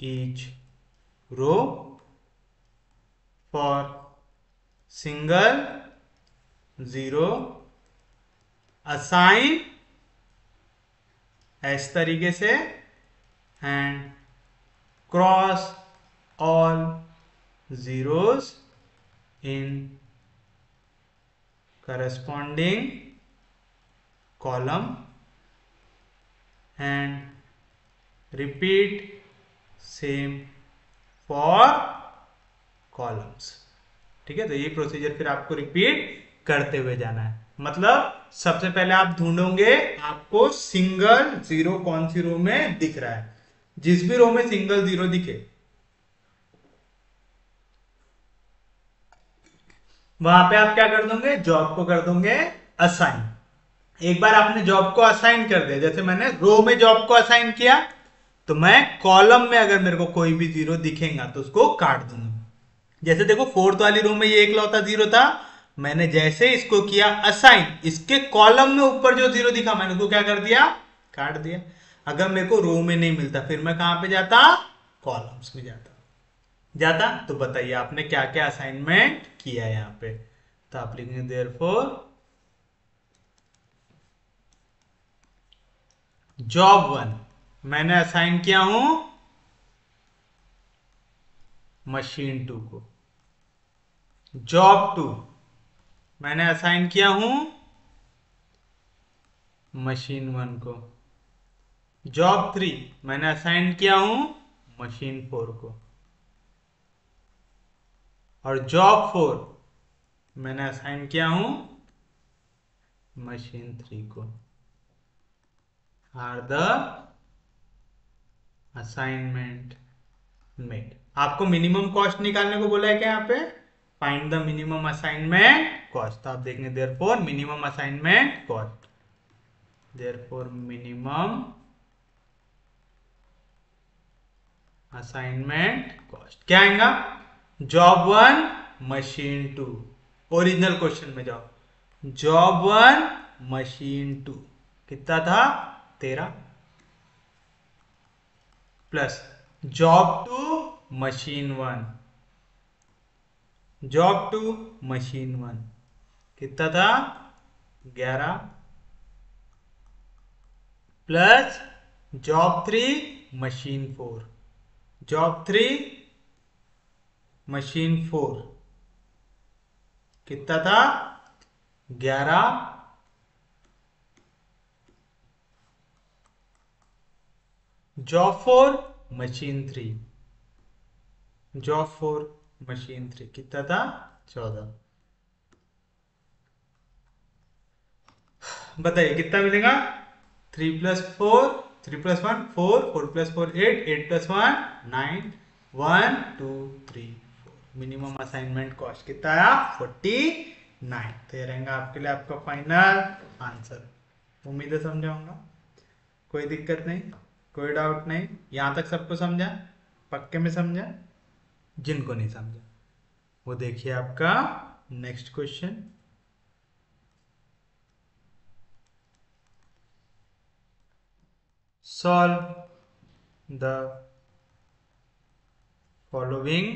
each row for single zero assign इस तरीके से, and cross all zeros in corresponding column and repeat same for columns। ठीक है, तो ये प्रोसीजर फिर आपको रिपीट करते हुए जाना है। मतलब सबसे पहले आप ढूंढोगे आपको सिंगल जीरो कौन सी रो में दिख रहा है, जिस भी रो में सिंगल जीरो दिखे वहां पे आप क्या कर दोगे, जॉब को कर दोगे असाइन। एक बार आपने जॉब को असाइन कर दिया, जैसे मैंने रो में जॉब को असाइन किया, तो मैं कॉलम में अगर मेरे को कोई भी जीरो दिखेगा तो उसको काट दूंगा। जैसे देखो फोर्थ वाली रो में ये एक लौता जीरो था, मैंने जैसे इसको किया असाइन, इसके कॉलम में ऊपर जो जीरो दिखा मैंने उसको क्या कर दिया, काट दिया। अगर मेरे को रो में नहीं मिलता फिर मैं कहां पे जाता, कॉलम्स में जाता। तो बताइए आपने क्या क्या असाइनमेंट किया है यहाँ पे। तो आप लिखेंगे देयरफॉर जॉब 1 मैंने असाइन किया हूं मशीन 2 को, जॉब 2 मैंने असाइन किया हूं मशीन 1 को, जॉब 3 मैंने असाइन किया हूं मशीन 4 को, और जॉब 4 मैंने असाइन किया हूं मशीन 3 को। Are the assignment made. आपको मिनिमम कॉस्ट निकालने को बोला है क्या यहाँ पे, find the minimum assignment cost. तो आप देखेंगे therefore minimum assignment cost, therefore minimum assignment cost क्या आएगा, जॉब 1 मशीन 2, ओरिजिनल क्वेश्चन में जाओ, जॉब 1 मशीन 2 कितना था 13, plus job 2 machine 1, job 2 machine 1 कितना था 11, plus job 3 machine 4, job 3 machine 4 कितना था 11, जॉब 4 मशीन 3, जॉब 4 मशीन 3 कितना था 14। बताइए कितना मिलेगा, 3 + 4 3 + 1 4 4 + 4 8 8 + 1 9 1 2 3 मिनिमम असाइनमेंट कॉस्ट कितना आया 49। तो ये रहेगा आपके लिए आपका फाइनल आंसर। उम्मीद है समझा होगा, कोई दिक्कत नहीं, कोई डाउट नहीं, यहाँ तक सबको समझा, पक्के में समझा। जिनको नहीं समझा वो देखिए आपका next question. Solve the following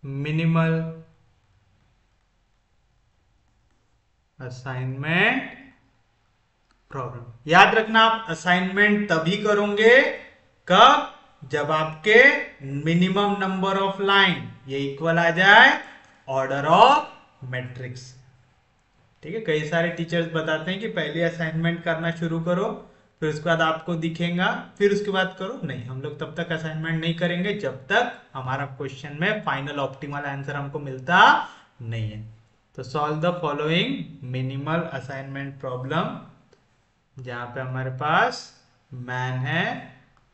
minimal assignment problem. याद रखना आप असाइनमेंट तभी करोगे कब, जब आपके मिनिमम नंबर ऑफ लाइन ये इक्वल आ जाए ऑर्डर ऑफ मैट्रिक्स। ठीक है, कई सारे टीचर्स बताते हैं कि पहले असाइनमेंट करना शुरू करो, फिर उसके बाद आपको दिखेगा, फिर उसके बाद करो। नहीं, हम लोग तब तक असाइनमेंट नहीं करेंगे जब तक हमारा क्वेश्चन में फाइनल ऑप्टिमल आंसर हमको मिलता नहीं है। तो solve the following minimal assignment problem, जहां पे हमारे पास मैन है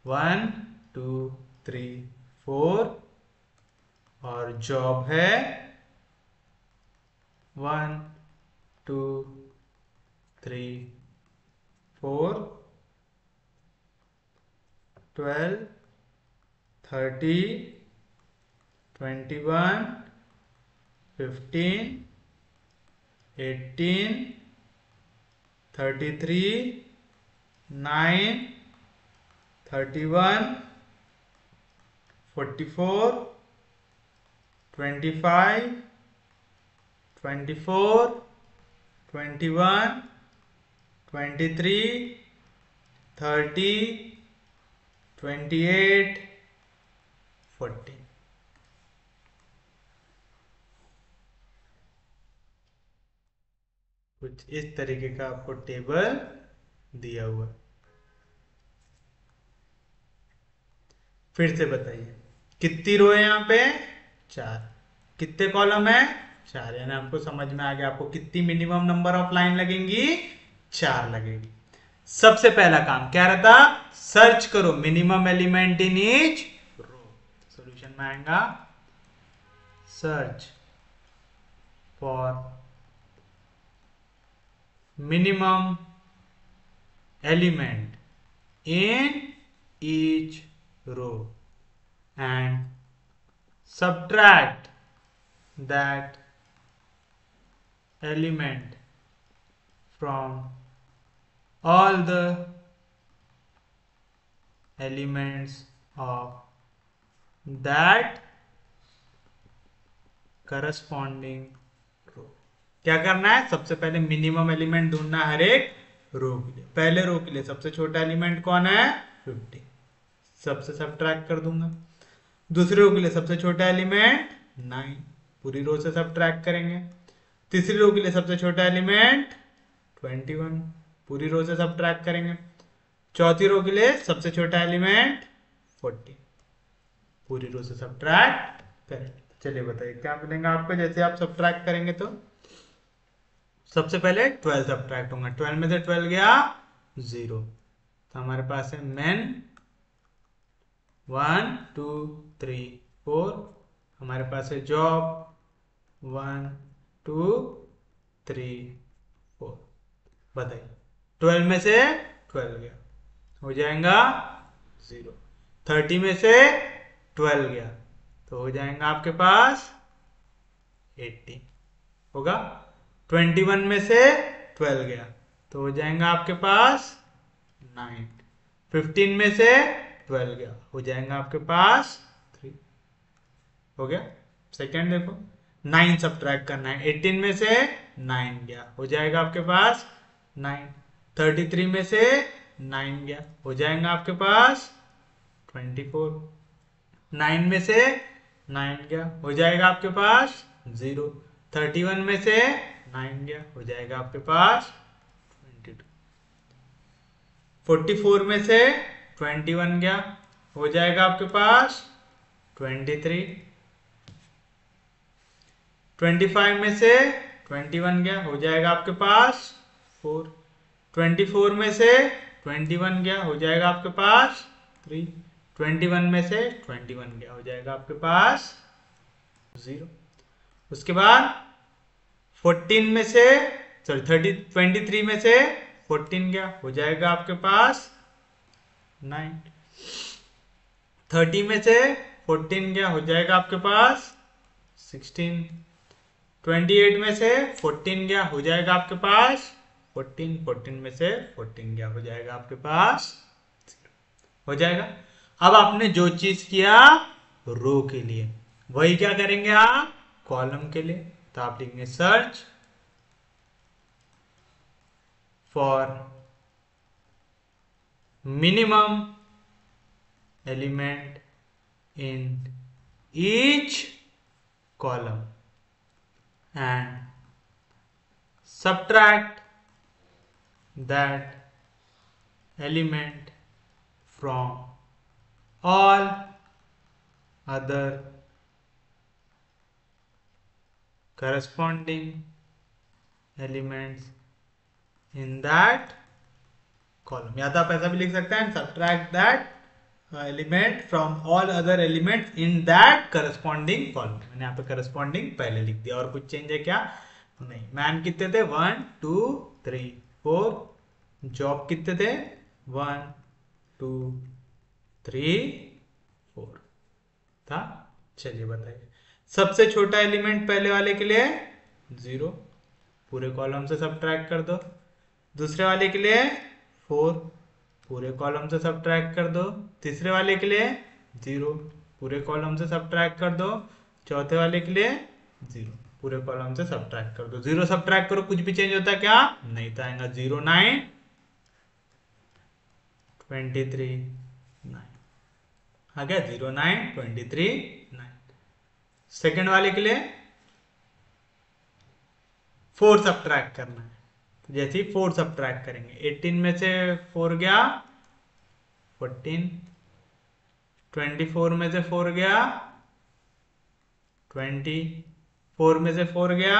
1 2 3 4 और जॉब है 1 2 3 4 12 30 21 15 18 33 9 31 44 25 24 21 23 30 28 40। कुछ इस तरीके का आपको टेबल दिया हुआ। फिर से बताइए कितनी रो है यहाँ पे 4, कितने कॉलम है 4, यानी आपको समझ में आ गया आपको कितनी मिनिमम नंबर ऑफ लाइन लगेंगी 4 लगेगी। सबसे पहला काम क्या रहता, सर्च करो minimum element in each row. Solution में आएगा search for minimum element in each row and subtract that element from all the elements of that corresponding row। क्या करना है, सबसे पहले मिनिमम एलिमेंट ढूंढना है हर एक रो के लिए। पहले रो के लिए सबसे छोटा एलिमेंट कौन है 50, सबसे सब्ट्रैक्ट कर दूंगा। दूसरी रो के लिए सबसे छोटा एलिमेंट 9, पूरी रो से सब्ट्रैक्ट करेंगे। तीसरी रो के लिए सबसे छोटा एलिमेंट 21, पूरी रो से सब्ट्रैक्ट करेंगे। चौथी रो के लिए सबसे छोटा एलिमेंट 40, पूरी रो से सब्ट्रैक्ट करेंगे। चलिए बताइए क्या मिलेगा आपको जैसे आप सब्ट्रैक्ट करेंगे। तो सबसे पहले 12 सब्ट्रैक्ट होगा, 12 में से 12 गया 0, तो हमारे पास है मेन 1 2 3 4, हमारे पास है जॉब 1 2 3 4। बताइए 12 में से 12 गया हो जाएगा 0, 30 में से 12 गया तो हो जाएगा आपके पास 18 होगा। 21 में से 12 गया तो हो जाएगा आपके पास 9, 15 में से 12 गया हो जाएगा आपके पास 3 हो गया। सेकेंड देखो 9 सब्ट्रैक्ट करना है, 18 में से 9 गया हो जाएगा आपके पास 9, 33 में से 9 गया हो जाएगा आपके पास 24, 9 में से 9 गया हो जाएगा आपके पास 0, 31 में से 9 गया हो जाएगा आपके पास 22, 44 में से 21 गया हो जाएगा आपके पास 23, 25 में से 21 गया हो जाएगा आपके पास 4, 24 में से 21 गया हो जाएगा आपके पास 3, 21 में से 21 क्या हो जाएगा आपके पास 0। उसके बाद 14 में से सॉरी 23 में से 14 क्या हो जाएगा आपके पास 9। 30 में से 14 क्या हो जाएगा आपके पास 16। 28 में से 14 क्या हो जाएगा आपके पास 14। 14 में से 14 क्या हो जाएगा आपके पास 0 हो जाएगा। अब आपने जो चीज किया रो के लिए वही क्या करेंगे आप कॉलम के लिए। तो आप लिखेंगे search for minimum element in each column and subtract that element from all other corresponding elements in that column। या तो आप ऐसा भी लिख सकते हैं subtract that element from all other element in that corresponding column. मैंने यहाँ पे करस्पॉन्डिंग पहले लिख दिया और कुछ चेंज है क्या नहीं। मैन कितने थे 1 2 3 4। जॉब कितने थे 1 2 3 4 था। चलिए बताइए सबसे छोटा एलिमेंट पहले वाले के लिए 0 पूरे कॉलम से सब्ट्रैक्ट कर दो। दूसरे वाले के लिए 4 पूरे कॉलम से सब्ट्रैक्ट कर दो। तीसरे वाले के लिए 0 पूरे कॉलम से सब्ट्रैक्ट कर दो। चौथे वाले के लिए 0 पूरे कॉलम से सब्ट्रैक्ट कर दो। 0 सब्ट्रैक्ट करो कुछ भी चेंज होता है क्या नहीं तो आएगा 0 9 23 9 आ गया 0 9 23 9। सेकेंड वाले के लिए 4 सब्ट्रैक्ट करना है। तो जैसे ही 4 सब्ट्रैक्ट करेंगे 18 में से 4 गया 14। 24 में से 4 गया 20। 4 में से 4 गया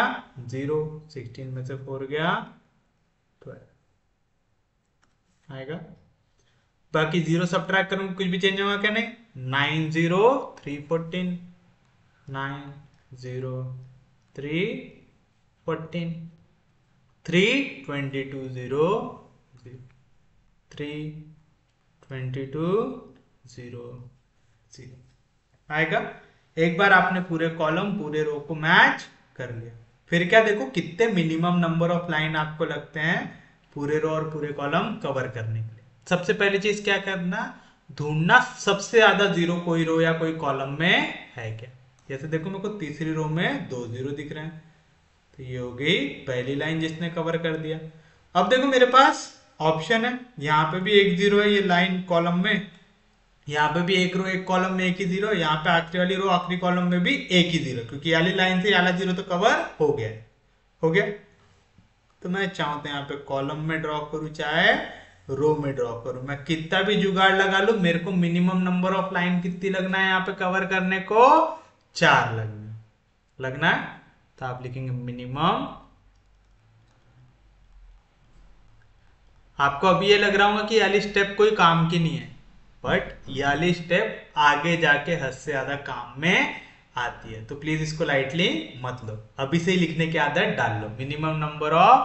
0। 16 में से 4 गया 12 आएगा। बाकी 0 सब्ट्रैक्ट करूंगा कुछ भी चेंज होगा क्या नहीं 9 0 3 14 9 0 3 14 3 22 0 3 22 0 0 आएगा। एक बार आपने पूरे कॉलम पूरे रो को मैच कर लिया फिर क्या देखो कितने मिनिमम नंबर ऑफ लाइन आपको लगते हैं पूरे रो और पूरे कॉलम कवर करने के लिए। सबसे पहली चीज क्या करना ढूंढना सबसे ज्यादा 0 कोई रो या कोई कॉलम में है क्या। जैसे देखो मेरे को तीसरी रो में 2 0 दिख रहे हैं तो ये हो गई पहली लाइन जिसने कवर कर दिया। अब देखो मेरे पास ऑप्शन है यहाँ पे भी एक 0 है ये लाइन कॉलम में। यहाँ पे भी एक रो एक कॉलम में एक ही 0। यहाँ पे आखिरी वाली रो आखिरी कॉलम में भी एक ही 0 क्योंकि ये वाली लाइन से ये वाला 0 तो कवर हो गया हो गया। तो मैं चाहूँ तो यहाँ पे कॉलम में ड्रॉ करूँ चाहे रो में ड्रॉ करूँ मैं कितना भी जुगाड़ लगा लू मेरे को मिनिमम नंबर ऑफ लाइन कितनी लगना है यहाँ पे कवर करने को 4 लगना है। तो आप लिखेंगे मिनिमम। आपको अभी ये लग रहा होगा कि ये वाली स्टेप कोई काम की नहीं है बट ये वाली स्टेप आगे जाके हद से ज्यादा काम में आती है। तो प्लीज इसको लाइटली मत लो अभी से ही लिखने की आदत डाल लो। Minimum number of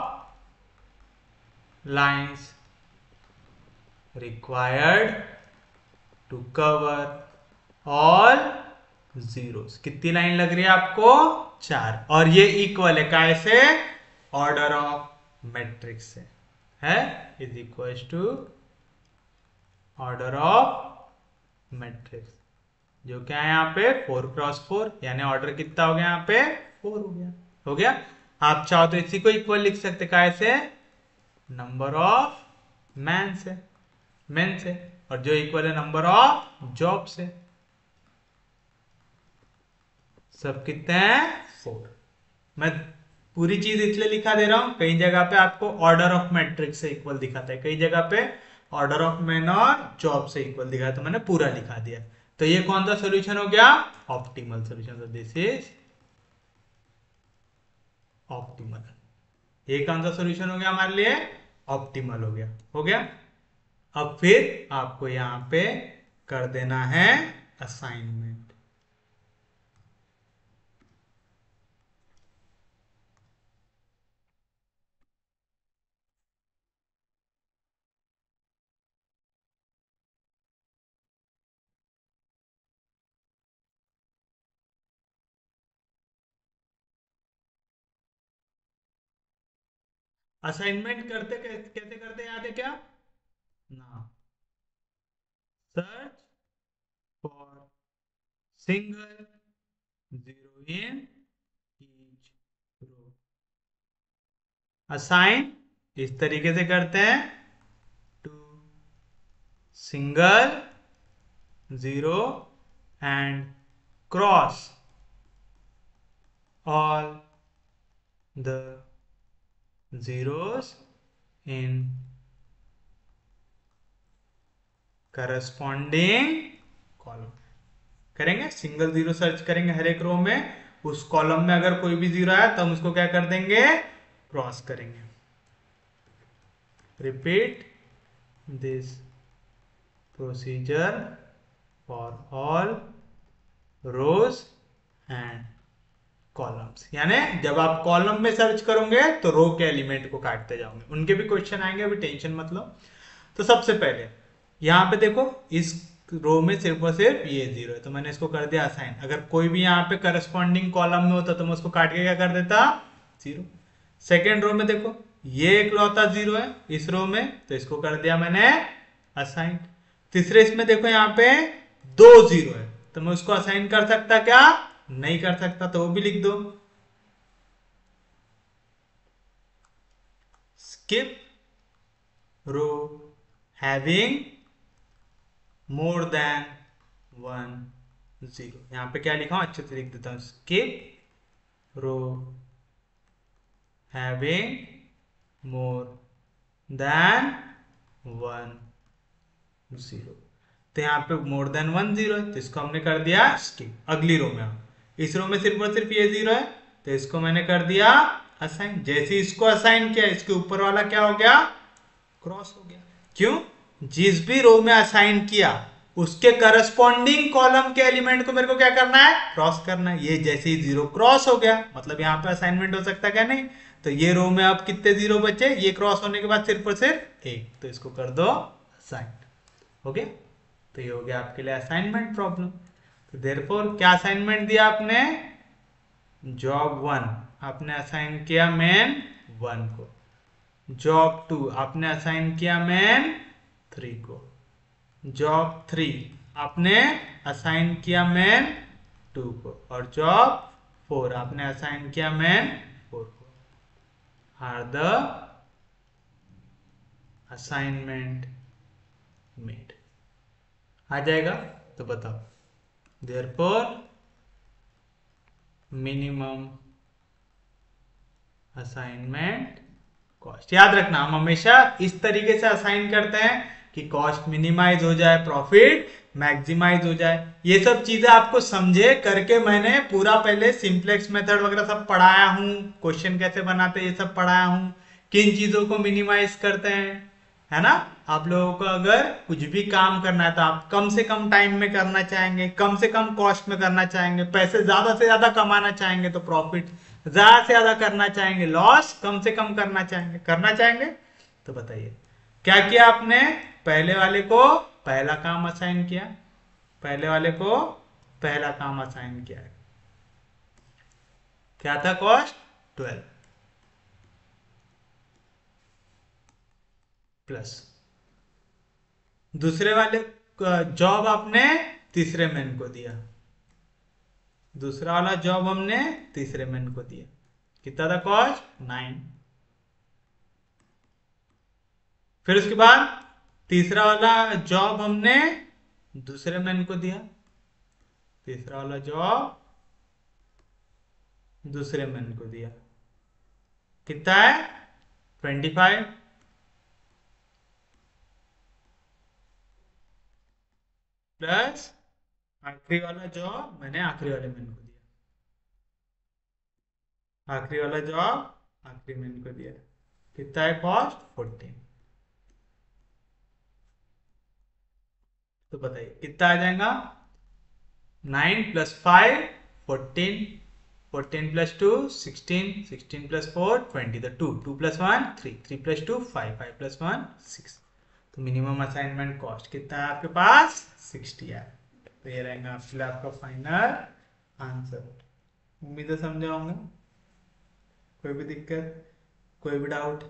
lines required to cover all zeros. कितनी लाइन लग रही है आपको 4 और ये इक्वल है कैसे ऑर्डर ऑफ मैट्रिक्स से है is equal to order of matrix जो क्या है यहाँ पे 4 क्रॉस 4 यानी ऑर्डर कितना हो गया यहाँ पे 4 हो गया। आप चाहो तो इसी को इक्वल लिख सकते कैसे नंबर ऑफ मैन से और जो इक्वल है नंबर ऑफ जॉब से। सब कितने हैं 4। मैं पूरी चीज इसलिए लिखा दे रहा हूं कई जगह पे आपको ऑर्डर ऑफ मैट्रिक्स से इक्वल दिखाता है कई जगह पे ऑर्डर ऑफ मैन और जॉब से इक्वल दिखा तो मैंने पूरा लिखा दिया। तो ये कौन सा सॉल्यूशन हो गया ऑप्टिमल सॉल्यूशन। तो दिस इज ऑप्टिमल। ये कौन सा सॉल्यूशन हो गया हमारे लिए ऑप्टिमल हो गया। अब फिर आपको यहाँ पे कर देना है असाइनमेंट। असाइनमेंट करते कैसे करते याद है क्या ना? Search for single zero in each row. Assign इस तरीके से करते हैं, to single zero and cross all the zeros in corresponding column. करेंगे सिंगल जीरो सर्च करेंगे हर एक रो में, उस कॉलम में अगर कोई भी जीरो आया तो हम उसको क्या कर देंगे, क्रॉस करेंगे। Repeat this procedure for all rows and columns. यानी जब आप कॉलम में सर्च करोगे तो रो के एलिमेंट को काटते जाओगे। उनके भी क्वेश्चन आएंगे, अभी टेंशन मत लो। तो सबसे पहले यहाँ पे देखो, इस रो में सिर्फ और सिर्फ ये जीरो है तो मैंने इसको कर दिया असाइन। अगर कोई भी यहाँ पे करस्पॉन्डिंग कॉलम में होता तो मैं उसको काट के क्या कर देता, जीरो। सेकेंड रो में देखो ये इकलौता जीरो है इस रो में, तो इसको कर दिया मैंने असाइन। तीसरे इसमें देखो यहाँ पे दो जीरो है तो मैं उसको असाइन कर सकता क्या, नहीं कर सकता, तो वो भी लिख दो। Skip row having more than one zero. यहां पे क्या लिखा हूं अच्छे से लिख देता हूं, skip row having more than one zero. तो यहाँ पे मोर देन वन जीरो है तो इसको हमने कर दिया स्किप। अगली रो में हम इस रो में सिर्फ और सिर्फ ये जीरो है तो इसको मैंने कर दिया असाइन। जैसे इसको असाइन किया इसके ऊपर वाला क्या हो गया, क्रॉस हो गया। क्यों, जिस भी रो में असाइन किया उसके करस्पॉन्डिंग कॉलम के एलिमेंट को मेरे को क्या करना है, क्रॉस करना है। ये जैसे ही जीरो क्रॉस हो गया मतलब यहाँ पे असाइनमेंट हो सकता है क्या, नहीं। तो ये रो में अब कितने जीरो बचे, ये क्रॉस होने के बाद सिर्फ और सिर्फ एक, तो इसको कर दो असाइन। हो गया, तो ये हो गया आपके लिए असाइनमेंट प्रॉब्लम। तो देयरफॉर क्या असाइनमेंट दिया आपने, जॉब वन आपने असाइन किया मैन वन को, जॉब टू आपने असाइन किया मैन थ्री को, जॉब थ्री आपने असाइन किया मैन टू को, और जॉब फोर आपने असाइन किया मैन फोर को। Are the assignment made. आ जाएगा तो बताओ। Therefore minimum assignment cost. याद रखना हम हमेशा इस तरीके से असाइन करते हैं कि कॉस्ट मिनिमाइज हो जाए, प्रॉफिट मैक्सिमाइज हो जाए। ये सब चीजें आपको समझे करके मैंने पूरा पहले सिंप्लेक्स मेथड वगैरह सब पढ़ाया हूं, क्वेश्चन कैसे बनाते हैं ये सब पढ़ाया हूं, किन चीजों को मिनिमाइज करते हैं, है ना। आप लोगों को अगर कुछ भी काम करना है तो आप कम से कम टाइम में करना चाहेंगे, कम से कम कॉस्ट में करना चाहेंगे, पैसे ज्यादा से ज्यादा कमाना चाहेंगे तो प्रॉफिट ज्यादा से ज्यादा करना चाहेंगे, लॉस कम से कम करना चाहेंगे। तो बताइए क्या किया आपने, पहले वाले को पहला काम असाइन किया, पहले वाले को पहला काम असाइन किया। क्या था कॉस्ट 12 प्लस दूसरे वाले जॉब आपने तीसरे मैन को दिया, दूसरा वाला जॉब हमने तीसरे मैन को दिया, कितना था कॉस्ट 9। फिर उसके बाद तीसरा वाला जॉब हमने दूसरे मैन को दिया, तीसरा वाला जॉब दूसरे मैन को दिया, कितना है 25 प्लस आखिरी वाला जॉब मैंने आखिरी वाले मैन को दिया, आखिरी वाला जॉब आखिरी मैन को दिया, कितना है कॉस्ट 14। तो बताइए कितना आ जाएगा। 9 + 5 14, 14 + 2 16, 16 + 4 20, तो 2, 2 + 1 3, 3 + 2 5, 5 + 1 6। तो मिनिमम असाइनमेंट कॉस्ट कितना है आपके पास, 60 है। तो ये रहेगा आपका फाइनल आंसर। उम्मीद है समझा होंगे। कोई भी दिक्कत, कोई भी डाउट,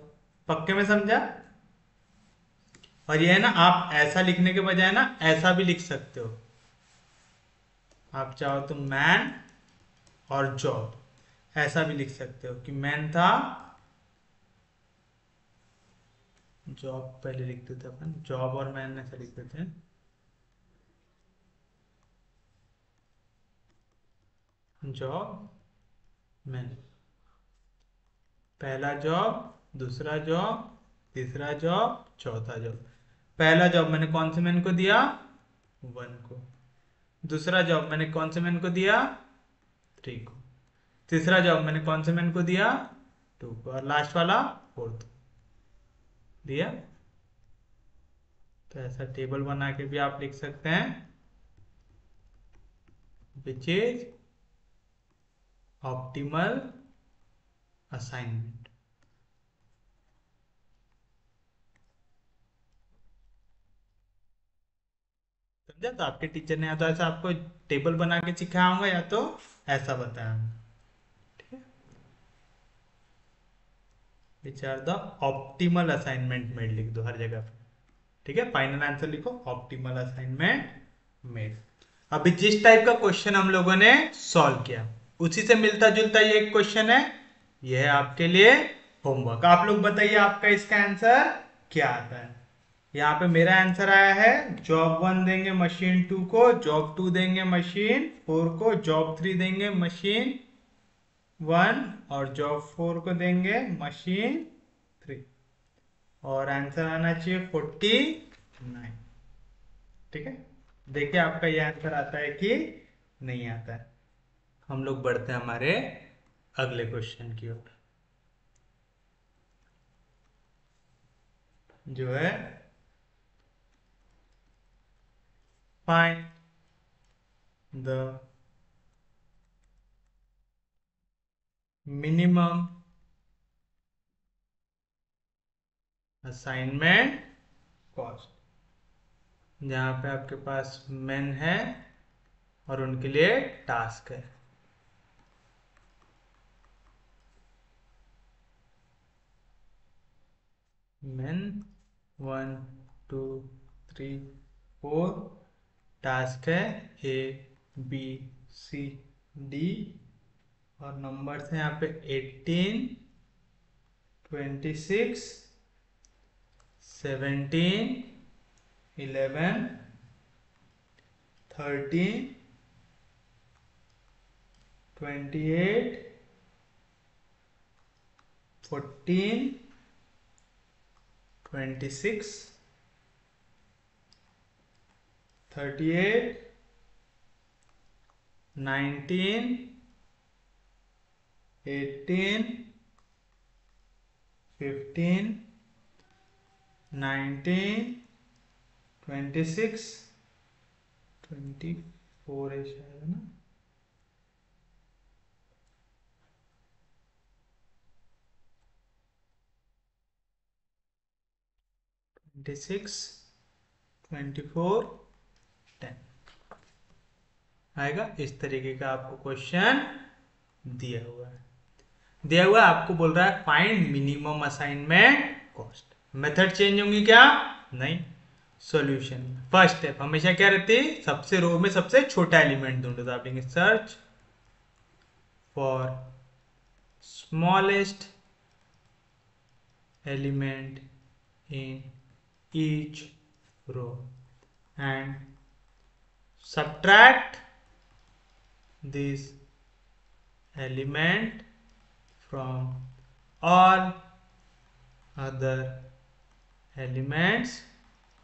पक्के में समझा। और ये है ना, आप ऐसा लिखने के बजाय ना ऐसा भी लिख सकते हो। आप चाहो तो मैन और जॉब ऐसा भी लिख सकते हो कि मैन था, जॉब पहले लिखते थे अपन, जॉब और मैन ऐसा लिखते थे। जॉब मैन, पहला जॉब, दूसरा जॉब, तीसरा जॉब, चौथा जॉब। पहला जॉब मैंने कौन से मैन को दिया, 1 को। दूसरा जॉब मैंने कौन से मैन को दिया, 3 को। तीसरा जॉब मैंने कौन से मैन को दिया, 2 को। और लास्ट वाला 4th दिया। तो ऐसा टेबल बना के भी आप लिख सकते हैं, विच इज ऑप्टिमल असाइनमेंट। समझा। तो आपके टीचर ने या तो ऐसा आपको टेबल बना के सिखाया होगा या तो ऐसा बताया होगा। ठीक है, which are the optimal assignment made लिख दो हर जगह पे। ठीक है, फाइनल आंसर लिखो ऑप्टिमल असाइनमेंट मेड। अभी जिस टाइप का क्वेश्चन हम लोगों ने सॉल्व किया उसी से मिलता जुलता ये एक क्वेश्चन है। यह है आपके लिए होमवर्क। आप लोग बताइए आपका इसका आंसर क्या आता है। यहाँ पे मेरा आंसर आया है, जॉब 1 देंगे मशीन 2 को, जॉब 2 देंगे मशीन 4 को, जॉब 3 देंगे मशीन 1 और जॉब 4 को देंगे मशीन 3। और आंसर आना चाहिए 49। ठीक है, देखिए आपका ये आंसर आता है कि नहीं आता है। हम लोग बढ़ते हैं हमारे अगले क्वेश्चन की ओर, जो है find the minimum assignment cost. जहां पे आपके पास मेन है और उनके लिए टास्क है। मेन 1 2 3 4, टास्क है A B C D और नंबर्स हैं यहाँ पे 18 26 17 11 13 28 14 26 38 19 18 15 19 26 24 है शायद ना। 26 24 10 आएगा। इस तरीके का आपको क्वेश्चन दिया हुआ है। दिया हुआ है, आपको बोल रहा है find minimum assignment cost. Method change होंगी क्या, नहीं। सॉल्यूशन फर्स्ट स्टेप हमेशा क्या रहती है, सबसे रो में सबसे छोटा एलिमेंट ढूंढो। तो आप लिखेंगे search for smallest element in each row and subtract this element from all other elements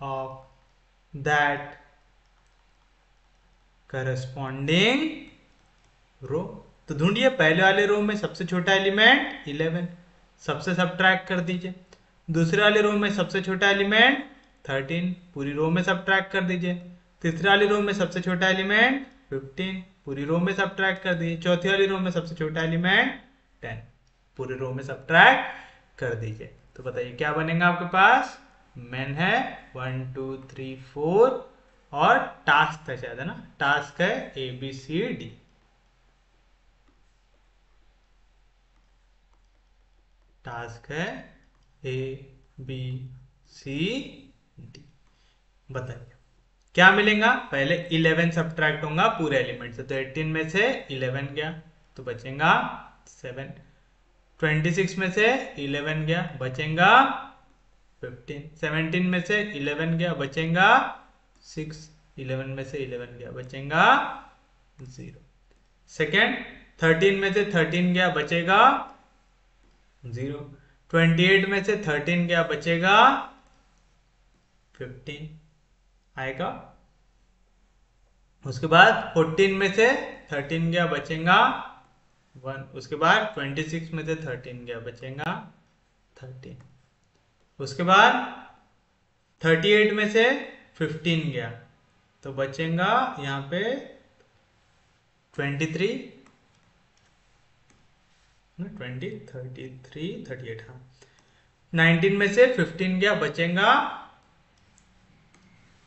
of that corresponding row। तो ढूंढिए पहले वाले रो में सबसे छोटा एलिमेंट 11, सबसे सब्ट्रैक्ट कर दीजिए। दूसरे वाले रो में सबसे छोटा एलिमेंट 13, पूरी रो में सब्ट्रैक्ट कर दीजिए। तीसरी वाली रो में सबसे छोटा एलिमेंट 15, पूरी रो में सब्ट्रैक्ट कर दीजिए। चौथी वाली रो में सबसे छोटा एलिमेंट 10, पूरी रो में सब्ट्रैक्ट कर दीजिए। तो बताइए क्या बनेगा आपके पास? मेन है 1 2 3 4 और टास्क था शायद, है ना? टास्क है ABCD। टास्क है ABCD। बताइए क्या मिलेगा? पहले 11 सब्ट्रैक्ट होगा पूरे एलिमेंट से, तो 18 में से 11 गया तो बचेगा 7। 26 में से 11 गया बचेगा 15। 17 में से 11 गया बचेगा 6। 11 में से 11 गया बचेगा 0। सेकेंड 13 में से 13 गया बचेगा 0। 28 में से 13 गया बचेगा 15 आएगा। उसके बाद 14 में से 13 गया बचेगा 1। उसके बाद 26 में से 13 गया बचेगा 13। उसके बाद 38 में से 15 गया तो बचेगा यहाँ पे 23 20 33 38। हाँ 19 में से 15 गया बचेगा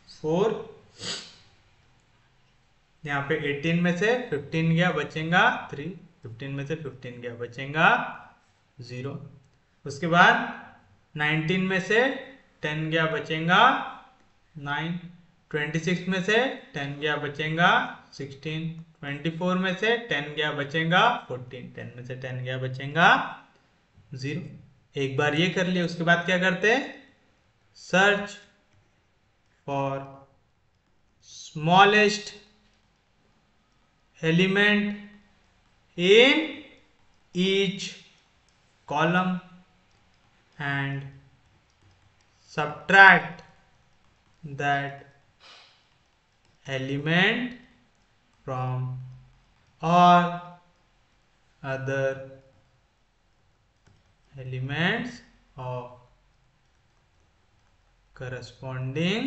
4। यहाँ पे 18 में से 15 गया बचेगा 3। 15 में से 15 गया बचेगा 0। उसके बाद 19 में से 10 गया बचेगा 9। 26 में से 10 गया बचेगा 16। 24 में से 10 गया बचेगा 14। 10 में से 10 गया बचेगा 0। एक बार ये कर लिया, उसके बाद क्या करते हैं? Search for smallest element in each column and subtract that element from all other elements of corresponding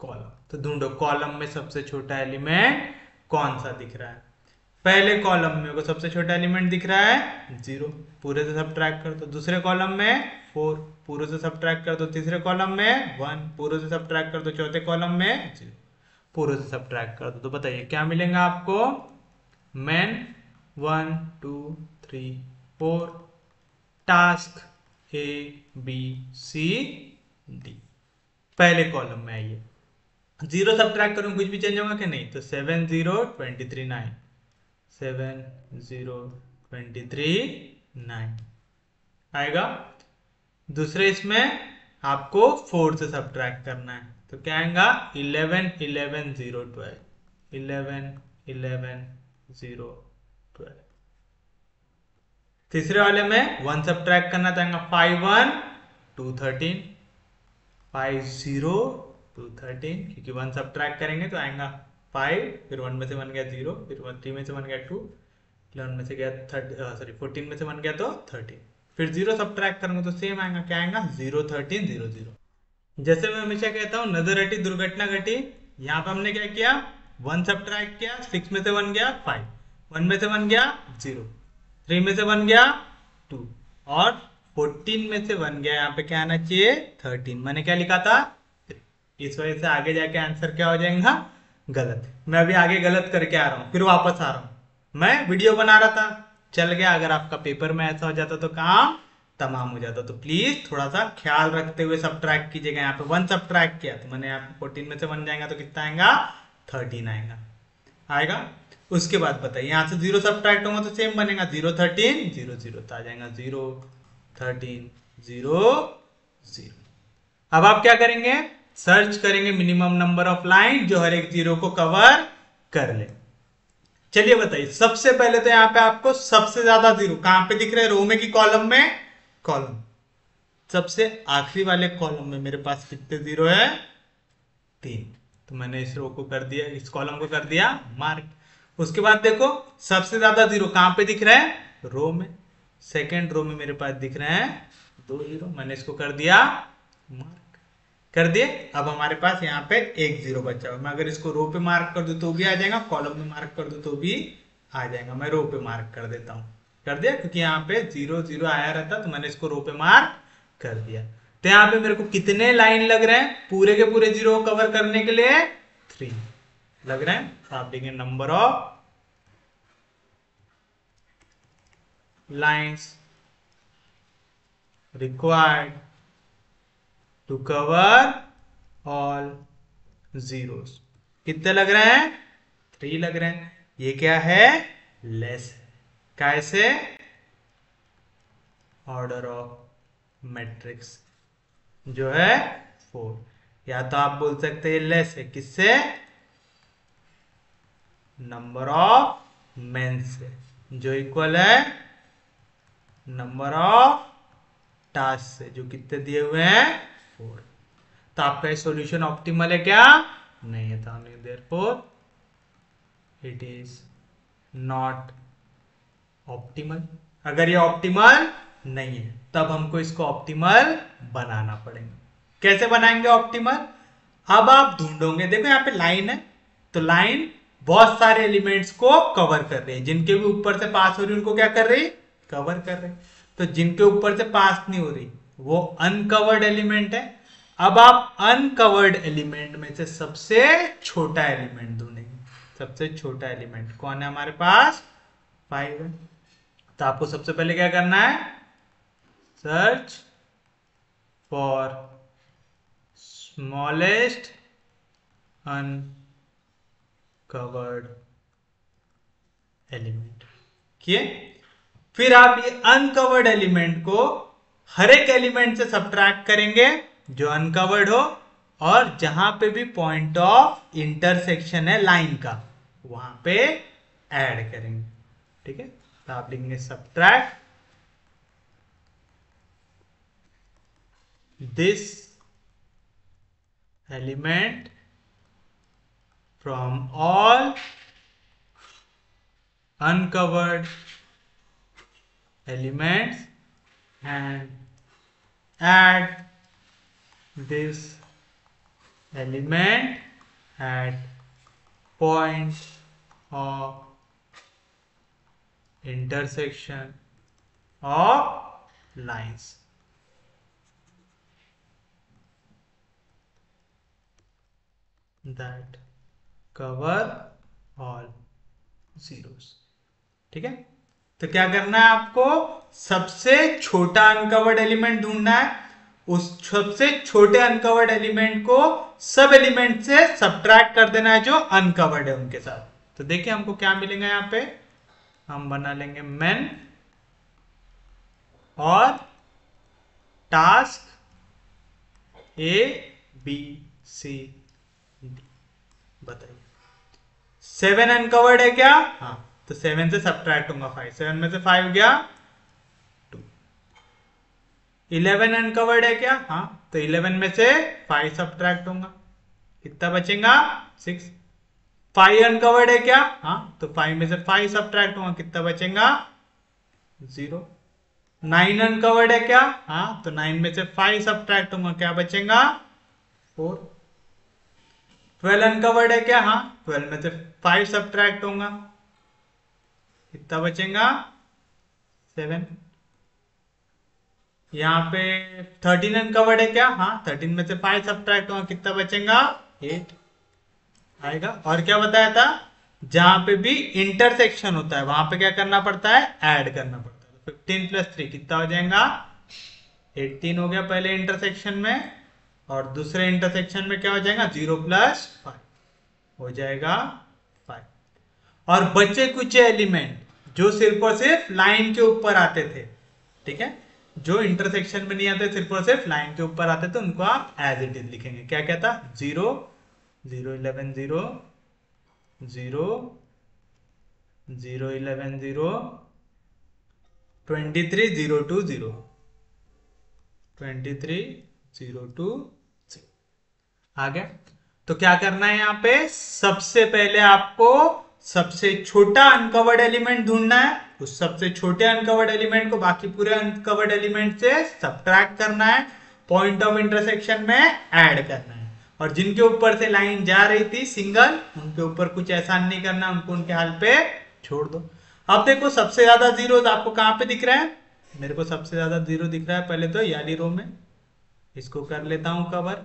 column। तो ढूंढो कॉलम में सबसे छोटा एलिमेंट कौन सा दिख रहा है। पहले कॉलम में को सबसे छोटा एलिमेंट दिख रहा है 0, पूरे से सब्ट्रैक्ट कर दो। दूसरे कॉलम में 4, पूरे से सब्ट्रैक्ट कर दो। तीसरे कॉलम में 1, पूरे से सब्ट्रैक्ट कर दो। चौथे कॉलम में 0, पूरे से सब्ट्रैक्ट कर दो। तो बताइए क्या मिलेगा आपको? Main 1 2 3 4, task ABCD। पहले कॉलम में आइए, 0 सब्ट्रैक्ट करूं कुछ भी चेंज होगा कि नहीं? तो 7 0 23 9, 7 0 23 9 आएगा। दूसरे इसमें आपको 4 से सब्ट्रैक्ट करना है, तो क्या आएगा? 11 11 0 12, 11 11 0 12। तीसरे वाले में 1 सब्ट्रैक्ट करना तो आएगा 5 1 2 13, 5 0 2 13, क्योंकि 1 सब्ट्रैक्ट करेंगे तो आएगा 5, फिर 1 में से 1 गया 0, फिर 3 में से 1 गया 2, 11 में से गया 14 में से 1 गया तो 13, फिर 0 सब्ट्रैक्ट करूंगा तो सेम आएगा। क्या आएगा? 0 13 0 0। जैसे मैं हमेशा कहता हूँ नजर हटी दुर्घटना घटी। यहाँ पे हमने क्या किया? 1 सब्ट्रैक्ट किया, 6 में से 1 गया 5, 1 में से 1 गया 0, 3 में से 1 गया 2 और 14 में से 1 गया। यहाँ पे क्या आना चाहिए? 13। मैंने क्या लिखा था? 3। इस वजह से आगे जाके आंसर क्या हो जाएगा? गलत। मैं अभी आगे गलत करके आ रहा हूँ, फिर वापस आ रहा हूँ। मैं वीडियो बना रहा था, चल गया। अगर आपका पेपर में ऐसा हो जाता तो काम तमाम हो जाता। तो प्लीज थोड़ा सा ख्याल रखते हुए सब्ट्रैक्ट कीजिएगा। यहाँ पे 1 सब्ट्रैक्ट किया तो मैंने यहाँ पे 14 में से 1 जाएगा तो कितना आएगा? 13 आएगा। उसके बाद बताइए यहाँ से 0 सब्ट्रैक्ट होगा तो सेम बनेगा 0 13 0 0, तो आ जाएगा 0 13 0 0। अब आप क्या करेंगे? सर्च करेंगे मिनिमम नंबर ऑफ लाइन जो हर एक 0 को कवर कर ले। चलिए बताइए, सबसे पहले तो यहाँ पे आपको सबसे ज्यादा 0 कहां पे दिख रहे हैं? रो में कि कॉलम में? कॉलम। सबसे आखिरी वाले कॉलम में मेरे पास कितने 0 है? 3। तो मैंने इस रो को कर दिया, इस कॉलम को कर दिया मार्क। उसके बाद देखो सबसे ज्यादा 0 कहां पे दिख रहे हैं? रो में। सेकेंड रो में मेरे पास दिख रहे हैं 2 0, मैंने इसको कर दिया मार्क। कर दिए। अब हमारे पास यहाँ पे एक जीरो बचा हुआ, मैं अगर इसको रो पे मार्क कर दूं तो भी आ जाएगा, कॉलम में मार्क कर दूं तो भी आ जाएगा। मैं रो पे मार्क कर देता हूँ, कर दिया, क्योंकि यहाँ पे जीरो जीरो आया रहता तो मैंने इसको रो पे मार्क कर दिया। तो यहाँ पे मेरे को कितने लाइन लग रहे हैं पूरे के पूरे जीरो को कवर करने के लिए? 3 लग रहे हैं। तो आप देखेंगे number of lines required to cover all zeros कितने लग रहे हैं? 3 लग रहे हैं। ये क्या है? लेस है। कैसे? ऑर्डर ऑफ मैट्रिक्स जो है 4, या तो आप बोल सकते हैं लेस है किससे? नंबर ऑफ मेंस से, जो इक्वल है नंबर ऑफ टास्क से, जो कितने दिए हुए हैं? 4। तो आपका सॉल्यूशन ऑप्टिमल है क्या? नहीं है। तो therefore it is not optimal. अगर ये ऑप्टिमल नहीं है तब हमको इसको ऑप्टिमल बनाना पड़ेगा। कैसे बनाएंगे ऑप्टिमल? अब आप ढूंढोगे, देखो यहाँ पे लाइन है, तो लाइन बहुत सारे एलिमेंट्स को कवर कर रही है, जिनके भी ऊपर से पास हो रही है उनको क्या कर रही? कवर कर रही। तो जिनके ऊपर से पास नहीं हो रही वो अनकवर्ड एलिमेंट है। अब आप अनकवर्ड एलिमेंट में से सबसे छोटा एलिमेंट ढूंढेंगे। सबसे छोटा एलिमेंट कौन है हमारे पास? 5 है। तो आपको सबसे पहले क्या करना है? Search for smallest uncovered element किए। फिर आप ये अनकवर्ड एलिमेंट को हर एक एलिमेंट से सब्ट्रैक्ट करेंगे जो अनकवर्ड हो, और जहां पे भी पॉइंट ऑफ इंटरसेक्शन है लाइन का वहां पे ऐड करेंगे। ठीक है, तो आप लिखेंगे subtract this element from all uncovered elements and add this element at point of intersection of lines. That cover all zeros. ठीक है, तो क्या करना है आपको? सबसे छोटा अनकवर्ड एलिमेंट ढूंढना है। उस सबसे छोटे अनकवर्ड एलिमेंट को सब एलिमेंट से सब्ट्रैक्ट कर देना है जो अनकवर्ड है उनके साथ। तो देखिए हमको क्या मिलेगा यहां पे, हम बना लेंगे मेन और task A B C D। बताइए 7 अनकवर्ड है क्या? हाँ, तो 7 से सब्ट्रैक्ट होगा 5, 7 में से 5 गया 2। 11 अनकवर्ड है क्या? हाँ, तो 11 में से 5 सब्ट्रैक्ट होगा, कितना बचेगा? 6। 5 अनकवर्ड है क्या? हाँ, तो 5 में से 5 सब्ट्रैक्ट होगा, कितना बचेगा? 0। 9 अनकवर्ड है क्या? हाँ, तो 9 में से 5 सब्ट्रैक्ट होगा, क्या बचेगा? 4। 12 अनकवर्ड है क्या? हाँ, 12 में से 5 सब्ट्रैक्ट होगा, कितना बचेगा? 7। यहाँ पे 13 अनकवर्ड है क्या? हाँ, 13 में से 5 सब्ट्रैक्ट होगा, कितना बचेगा? 8 आएगा। और क्या बताया था? जहां पे भी इंटरसेक्शन होता है वहां पे क्या करना पड़ता है? ऐड करना पड़ता है। तो 15 प्लस 3 कितना हो जाएगा? 18 हो गया पहले इंटरसेक्शन में, और दूसरे इंटरसेक्शन में क्या हो जाएगा? 0 प्लस 5 हो जाएगा 5। और बचे कुछ एलिमेंट जो सिर्फ और सिर्फ लाइन के ऊपर आते थे, ठीक है, जो इंटरसेक्शन में नहीं आते, सिर्फ और सिर्फ लाइन के ऊपर आते थे, उनको आप एज इट इज लिखेंगे। क्या क्या था? 0 0 11 0 0 0 11 0 23 0 2 0 23 0 2 0 आ गया। तो क्या करना है यहाँ पे? सबसे पहले आपको सबसे छोटा अनकवर्ड एलिमेंट ढूंढना है। उस सबसे छोटे अनकवर्ड एलिमेंट को बाकी पूरे अनकवर्ड एलिमेंट से सब्ट्रैक्ट करना है। पॉइंट ऑफ इंटरसेक्शन में ऐड करना है, और जिनके ऊपर से लाइन जा रही थी सिंगल, उनके ऊपर कुछ ऐसा नहीं करना, उनको उनके हाल पे छोड़ दो। अब देखो सबसे ज्यादा जीरोस आपको कहां पे दिख रहा है, मेरे को सबसे ज्यादा जीरो दिख रहा है पहले तो ये वाली रो में, इसको कर लेता हूं कवर।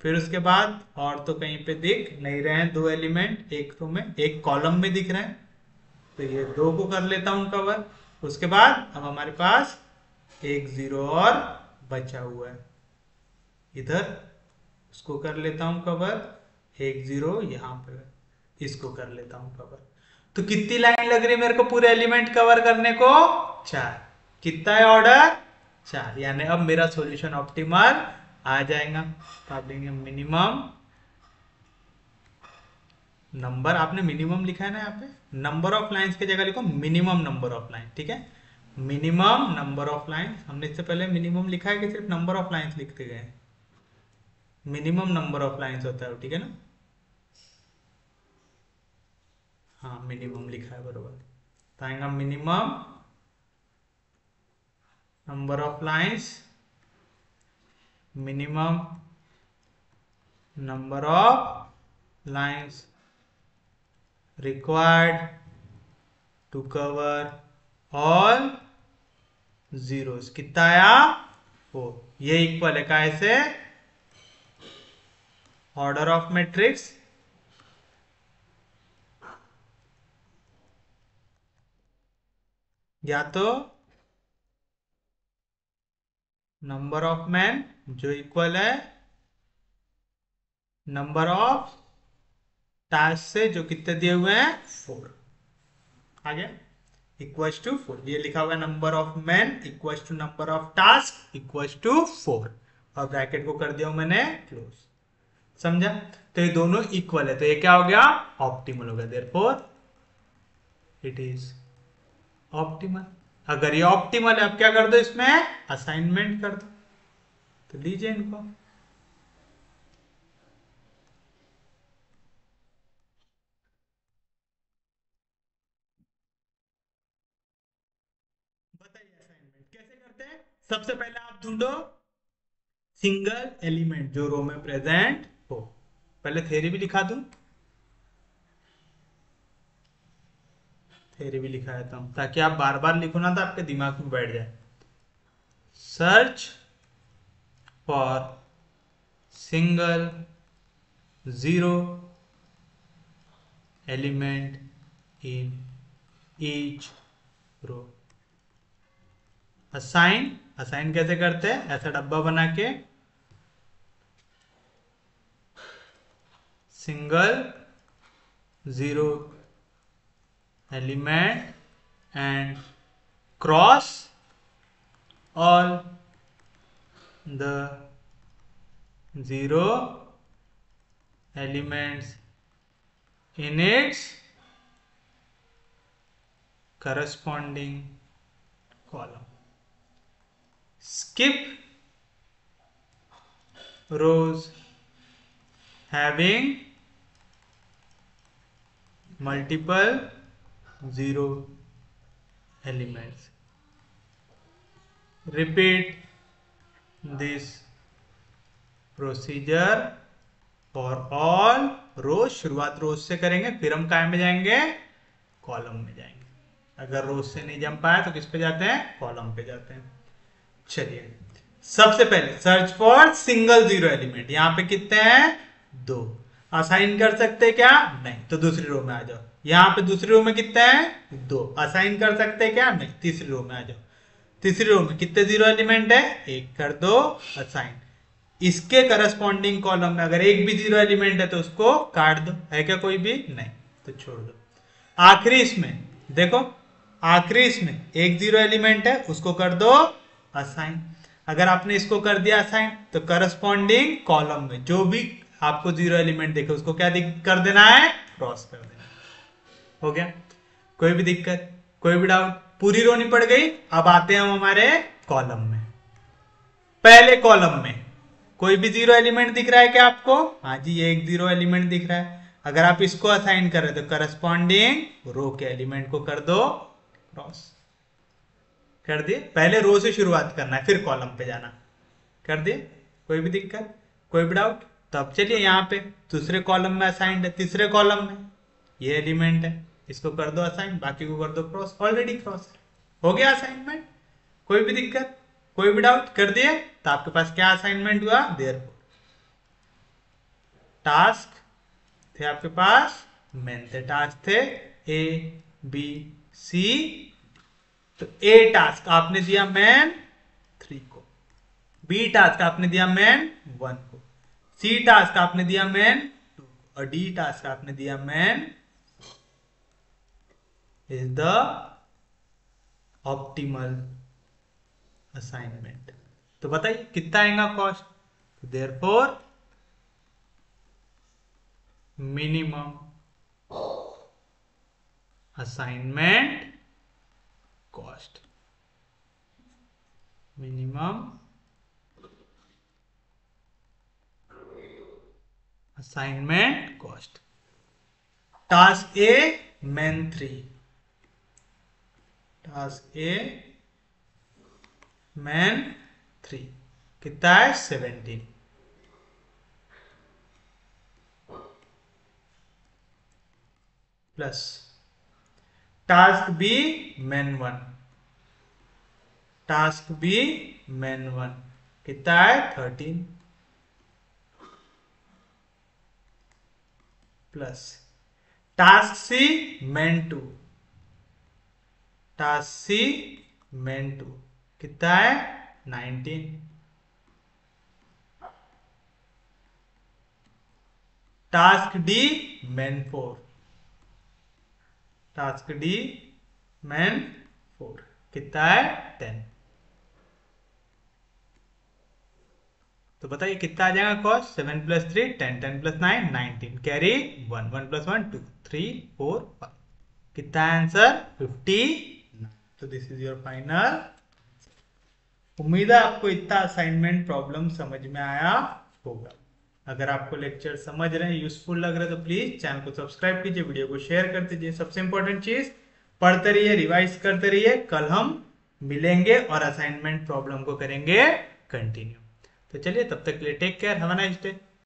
फिर उसके बाद और तो कहीं पे दिख नहीं रहे हैं दो एलिमेंट एक रो में, एक कॉलम में दिख रहे हैं, तो ये दो को कर लेता हूं कवर। उसके बाद अब हमारे पास एक जीरो और बचा हुआ है इधर, उसको कर लेता हूं कवर, एक जीरो यहाँ पे, इसको कर लेता हूं कवर। तो कितनी लाइन लग रही है मेरे को पूरे एलिमेंट कवर करने को, 4। कितना है ऑर्डर, 4, यानी अब मेरा सॉल्यूशन ऑप्टिमल आ जाएगा। तो आप देंगे मिनिमम नंबर, आपने मिनिमम लिखा है ना यहाँ पे, नंबर ऑफ लाइंस की जगह लिखो मिनिमम नंबर ऑफ लाइन, ठीक है, मिनिमम नंबर ऑफ लाइंस। हमने इससे पहले मिनिमम लिखा है कि सिर्फ नंबर ऑफ लाइंस लिखते गए, मिनिमम नंबर ऑफ लाइंस होता है, ठीक है ना, हाँ मिनिमम लिखा है बरोबर। तो आएगा minimum number of lines, minimum number of lines required to cover all zeros। कितना आया, 4। ये इक्वल है कैसे, ऑर्डर ऑफ मैट्रिक्स या तो नंबर ऑफ मैन जो इक्वल है नंबर ऑफ टास्क से जो कितने दिए हुए हैं 4, आ गया, इक्वल टू 4। ये लिखा हुआ है number of man equal to number of task equal to 4, और ब्रैकेट को कर दिया हूं मैंने क्लोज, समझा। तो ये दोनों इक्वल है, तो ये क्या हो गया, ऑप्टिमल हो गया, देयरफॉर इट इज ऑप्टिमल। अगर ये ऑप्टिमल है अब क्या कर दो, इसमें असाइनमेंट कर दो, तो लीजिए इनको, बताइए असाइनमेंट कैसे करते हैं। सबसे पहले आप ढूंढो सिंगल एलिमेंट जो रो में प्रेजेंट हो, पहले थ्योरी भी लिखा दूं, थ्योरी भी लिखा देता हूं ताकि आप बार बार लिखो ना तो आपके दिमाग में बैठ जाए। Search for single zero element in each row. Assign, assign कैसे करते हैं, ऐसा डब्बा बना के single zero element and cross all the zero elements in its corresponding column. Skip rows having multiple zero elements. Repeat this procedure for all rows. शुरुआत रोज से करेंगे, फिर हम काय में जाएंगे, कॉलम में जाएंगे। अगर रोज से नहीं जम पाया तो किस पे जाते हैं, कॉलम पे जाते हैं। चलिए सबसे पहले search for single zero element, यहां पे कितने हैं, 2। असाइन कर सकते क्या, नहीं, तो दूसरी रो में आ जाओ। यहां पे दूसरी रो में कितने हैं, 2। असाइन कर सकते क्या, नहीं, तीसरी रो में आ जाओ। तीसरी रो में कितने जीरो एलिमेंट है, 1 कर दो असाइन। इसके करस्पॉन्डिंग कॉलम में अगर एक भी जीरो एलिमेंट है तो उसको काट दो, है क्या कोई भी, नहीं, तो छोड़ दो। आखिरी इसमें देखो, आखिरी इसमें एक जीरो एलिमेंट है उसको कर दो असाइन। अगर आपने इसको कर दिया असाइन तो करस्पॉन्डिंग कॉलम में जो भी आपको जीरो एलिमेंट देखे उसको क्या कर देना है, क्रॉस कर देना। हो गया, कोई भी दिक्कत, कोई भी डाउट, पूरी रो निपट गई। अब आते हैं हम हमारे कॉलम में। पहले कॉलम में कोई भी जीरो एलिमेंट दिख रहा है क्या आपको, हाँ जी, ये एक जीरो एलिमेंट दिख रहा है। अगर आप इसको असाइन कर रहे हो तो करस्पॉन्डिंग रो के एलिमेंट को कर दो क्रॉस कर दिए। पहले रो से शुरुआत करना है फिर कॉलम पे जाना। कर दिए? कोई भी दिक्कत, कोई भी डाउट? तो अब चलिए यहाँ पे दूसरे कॉलम में असाइंड है, तीसरे कॉलम में ये एलिमेंट है, इसको कर दो असाइन, बाकी को कर दो क्रॉस। ऑलरेडी क्रॉस है, हो गया असाइनमेंट। कोई भी दिक्कत, कोई भी डाउट? कर दिए? तो आपके पास क्या असाइनमेंट हुआ? देयरफॉर टास्क थे आपके पास, मेन थे, टास्क थे ए बी सी। तो ए टास्क आपने दिया मैन 3 को, बी टास्क आपने दिया मैन 1 को, सी टास्क आपने दिया मैन 2 को, और डी टास्क आपने दिया man is the optimal assignment. तो बताइए कितना आएगा cost? Therefore minimum assignment cost, minimum assignment cost. Task A man 3, task A man 3 कितना है? 17 plus task B man 1, task B man 1 कितना है? 13 plus task C man 2, task C man 2 कितना है? 19 task D man 4, task D man 4 कितना है? 10। तो बताइए कितना आ जाएगा कॉस्ट? 7 + 3 10, 10 + 9 19, कैरी 1, 1 + 1 2 3 4 5, कितना है आंसर? 59। तो दिस इज योर फाइनल। उम्मीद है आपको इतना असाइनमेंट प्रॉब्लम समझ में आया होगा। अगर आपको लेक्चर समझ रहे हैं, यूजफुल लग रहा है, तो प्लीज चैनल को सब्सक्राइब कीजिए, वीडियो को शेयर कर दीजिए। सबसे इंपॉर्टेंट चीज, पढ़ते रहिए, रिवाइज करते रहिए। कल हम मिलेंगे और असाइनमेंट प्रॉब्लम को करेंगे कंटिन्यू। तो चलिए, तब तक के लिए take care, have a nice day.